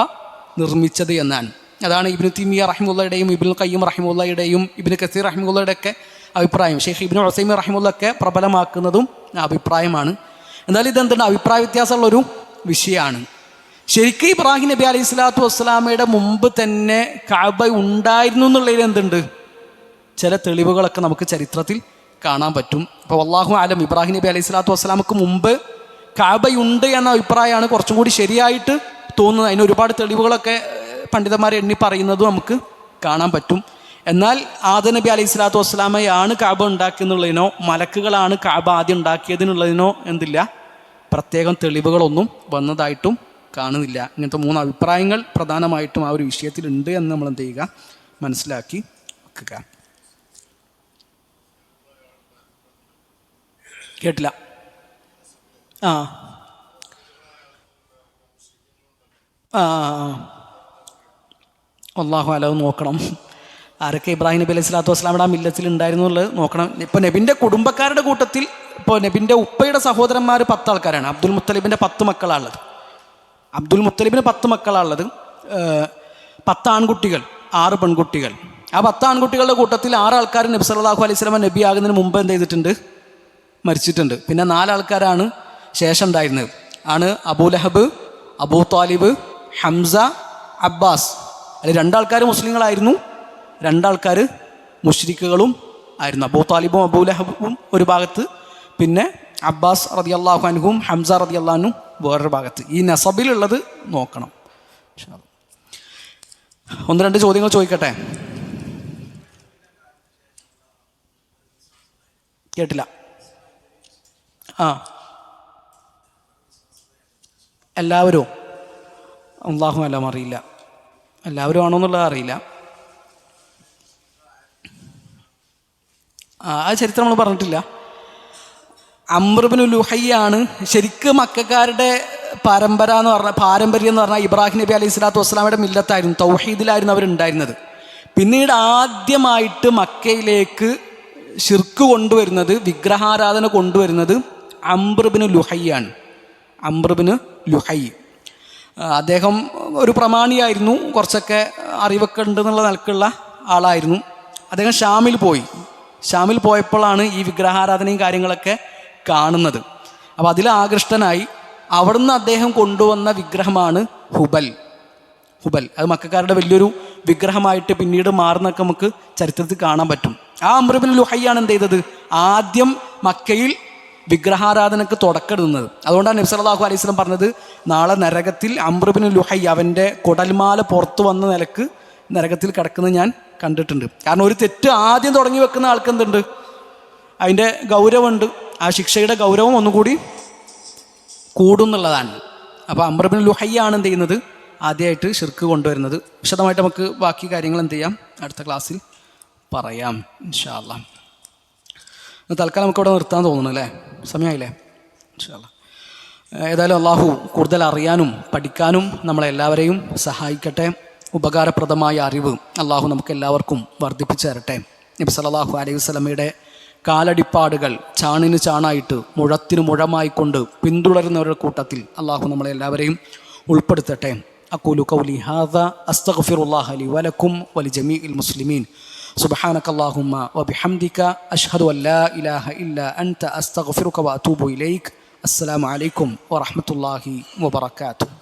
നിർമ്മിച്ചത് എന്നാണ്. അതാണ് ഇബ്നു തൈമിയ്യ റഹിമഹുല്ലയുടെയും ഇബ്നുൽ ഖയ്യിം റഹിമഹുല്ലയുടെയും ഇബ്നു കസീർ റഹിമഹുല്ലയുടെയൊക്കെ അഭിപ്രായം. ഷെയ്ഖ് ഇബ്നു ഉസൈമീൻ റഹിമഹുല്ലയൊക്കെ പ്രബലമാക്കുന്നതും അഭിപ്രായമാണ്. എന്നാൽ ഇതെന്താണ്, അഭിപ്രായ വ്യത്യാസമുള്ളൊരു വിഷയമാണ്. ശരിക്കും ഇബ്രാഹിം നബി അലൈഹി സ്വലാത്തു വസ്സലാമയുടെ മുമ്പ് തന്നെ കഅബ ഉണ്ടായിരുന്നു എന്നുള്ളതിൽ എന്തുണ്ട്, ചില തെളിവുകളൊക്കെ നമുക്ക് ചരിത്രത്തിൽ കാണാൻ പറ്റും. അപ്പോൾ വല്ലാഹു ആലം, ഇബ്രാഹിം നബി അലൈഹി സ്വലാത്തു വസ്സലാമക്ക് മുമ്പ് കഅബയുണ്ട് എന്ന അഭിപ്രായമാണ് കുറച്ചും കൂടി ശരിയായിട്ട് തോന്നുന്നത്. അതിന് ഒരുപാട് തെളിവുകളൊക്കെ പണ്ഡിതന്മാരെ എണ്ണി പറയുന്നതും നമുക്ക് കാണാൻ പറ്റും. എന്നാൽ ആദം നബി അലൈഹി സ്വലാത്തു വസ്സലാമയാണ് കഅബ ഉണ്ടാക്കിയെന്നുള്ളതിനോ മലക്കുകളാണ് കഅബ ആദ്യം ഉണ്ടാക്കിയതിനുള്ളതിനോ എന്തില്ല, പ്രത്യേകം തെളിവുകളൊന്നും വന്നതായിട്ടും കാണുന്നില്ല. ഇങ്ങനത്തെ 3 അഭിപ്രായങ്ങൾ പ്രധാനമായിട്ടും ആ ഒരു വിഷയത്തിലുണ്ട് എന്ന് നമ്മൾ എന്ത് ചെയ്യുക, മനസ്സിലാക്കി വെക്കുക. കേട്ടില്ല? ആ ആ അല്ലാഹു അലം നോക്കണം. ആരൊക്കെ ഇബ്രാഹിം നബി അലൈഹി സ്വലാത്തു വസ്സലാമിയുടെ ആ മില്ലത്തിൽ ഉണ്ടായിരുന്നു എന്നുള്ളത് നോക്കണം. ഇപ്പോൾ നബിൻ്റെ കുടുംബക്കാരുടെ കൂട്ടത്തിൽ ഇപ്പോൾ നബിൻ്റെ ഉപ്പയുടെ സഹോദരന്മാർ 10 ആൾക്കാരാണ്. അബ്ദുൽ മുത്തലിബിൻ്റെ 10 മക്കളാണുള്ളത്. അബ്ദുൽ മുത്തലിബിന് 10 മക്കളാണുള്ളത്. 10 ആൺകുട്ടികൾ, 6 പെൺകുട്ടികൾ. ആ 10 ആൺകുട്ടികളുടെ കൂട്ടത്തിൽ 6 ആൾക്കാർ നബി സല്ലല്ലാഹു അലൈഹി വസല്ലം നബി ആകുന്നതിന് മുമ്പ് എന്ത് ചെയ്തിട്ടുണ്ട്? മരിച്ചിട്ടുണ്ട്. പിന്നെ 4 ആൾക്കാരാണ് ശേഷം ഉണ്ടായിരുന്നത്. ആണ് അബൂ ലഹബ്, അബൂ താലിബ്, ഹംസ, അബ്ബാസ്. അതിൽ 2 ആൾക്കാർ മുസ്ലിങ്ങളായിരുന്നു, 2 ആൾക്കാർ മുശ്രിക്കുകളും ആയിരുന്നു. അബൂ താലിബും അബൂ ലഹബും ഒരു ഭാഗത്ത്, പിന്നെ അബ്ബാസ് റളിയല്ലാഹു അൻഹും ഹംസ റളിയല്ലാഹു അൻഹും വേറൊരു ഭാഗത്ത്. ഈ നസബിലുള്ളത് നോക്കണം. 1-2 ചോദ്യങ്ങൾ ചോദിക്കട്ടെ? കേട്ടില്ല. ആ എല്ലാവരും അല്ലാഹു അലം, അറിയില്ല. എല്ലാവരും ആണോ എന്നുള്ളത് അറിയില്ല. ആ ചരിത്രം നമ്മൾ പറഞ്ഞിട്ടില്ല. അംർ ഇബ്നു ലുഹയ്യാണ് ശരിക്കും മക്കക്കാരുടെ പാരമ്പര്യം എന്ന് പറഞ്ഞാൽ ഇബ്രാഹിം നബി അലൈഹി സ്വലാത്തു വസ്സലാമയുടെ മില്ലത്തായിരുന്നു, തൗഹീദിലായിരുന്നു അവരുണ്ടായിരുന്നത്. പിന്നീട് ആദ്യമായിട്ട് മക്കയിലേക്ക് ശിർക്ക് കൊണ്ടുവരുന്നത്, വിഗ്രഹാരാധന കൊണ്ടുവരുന്നത് അംർ ഇബ്നു ലുഹയ്യാണ്. അംർ ഇബ്നു ലുഹയ് അദ്ദേഹം ഒരു പ്രമാണിയായിരുന്നു, കുറച്ചൊക്കെ അറിവൊക്കെ ഉണ്ടെന്നുള്ള നിലക്കുള്ള ആളായിരുന്നു. അദ്ദേഹം ഷാമിൽ പോയപ്പോഴാണ് ഈ വിഗ്രഹാരാധനയും കാര്യങ്ങളൊക്കെ കാണുന്നത്. അപ്പോൾ അതിൽ ആകൃഷ്ടനായി അവിടുന്ന് അദ്ദേഹം കൊണ്ടുവന്ന വിഗ്രഹമാണ് ഹുബൽ. അത് മക്കക്കാരുടെ വലിയൊരു വിഗ്രഹമായിട്ട് പിന്നീട് മാറുന്നൊക്കെ നമുക്ക് ചരിത്രത്തിൽ കാണാൻ പറ്റും. ആ അംർ ഇബ്നു ലുഹയ്യാണ് എന്ത് ചെയ്തത്? ആദ്യം മക്കയിൽ വിഗ്രഹാരാധനക്ക് തുടക്കമിടുന്നത്. അതുകൊണ്ടാണ് നബി സല്ലല്ലാഹു അലൈഹി വസല്ലം പറഞ്ഞത്, നാളെ നരകത്തിൽ അംർ ഇബ്നു ലുഹയ് അവൻ്റെ കുടൽമാല പുറത്തു വന്ന നിലക്ക് നരകത്തിൽ കിടക്കുന്നത് ഞാൻ കണ്ടിട്ടുണ്ട്. കാരണം ഒരു തെറ്റ് ആദ്യം തുടങ്ങി വെക്കുന്ന ആൾക്ക് എന്തുണ്ട്? അതിൻ്റെ ഗൗരവമുണ്ട്. ആ ശിക്ഷയുടെ ഗൗരവം ഒന്നുകൂടി കൂടുന്നുള്ളതാണ്. അപ്പോൾ അംർ ഇബ്നു ലുഹയ്യാണ് എന്ത് ചെയ്യുന്നത്? ആദ്യമായിട്ട് ശിർക്ക് കൊണ്ടുവരുന്നത്. വിശദമായിട്ട് നമുക്ക് ബാക്കി കാര്യങ്ങൾ എന്ത് ചെയ്യാം, അടുത്ത ക്ലാസ്സിൽ പറയാം ഇൻഷാ അല്ലാഹ്. തൽക്കാലം നമുക്കിവിടെ നിർത്താൻ തോന്നുന്നു അല്ലേ? സമയമായില്ലേ? ഇൻഷാ അല്ലാഹ്. ഏതായാലും അള്ളാഹു കൂടുതൽ അറിയാനും പഠിക്കാനും നമ്മളെല്ലാവരെയും സഹായിക്കട്ടെ. ഉപകാരപ്രദമായ അറിവ് അള്ളാഹു നമുക്ക് എല്ലാവർക്കും വർദ്ധിപ്പിച്ചു തരട്ടെ. നബി സല്ലല്ലാഹു അലൈഹി വസല്ലമയുടെ കാലടിപ്പാടുകൾ ചാണിന് ചാണായിട്ട് മുഴത്തിന് മുഴമായിക്കൊണ്ട് പിന്തുടരുന്നവരുടെ കൂട്ടത്തിൽ അള്ളാഹു നമ്മളെല്ലാവരെയും ഉൾപ്പെടുത്തട്ടെ. അഖൂലു ഖൗലി ഹാദാ അസ്തഗ്ഫിറുല്ലാഹ ലി വലക്കും വലിജമീഇൽ മുസ്ലിമീൻ. സുബ്ഹാനകല്ലാഹുമ്മ വബിഹംദിക അഷ്ഹദു അൻ ലാ ഇലാഹ ഇല്ലാ അൻത അസ്തഗ്ഫിറുക വഅതൂബു ഇലൈക്. അസ്സലാമു അലൈക്കും വറഹ്മത്തുള്ളാഹി വബറകാതുഹു.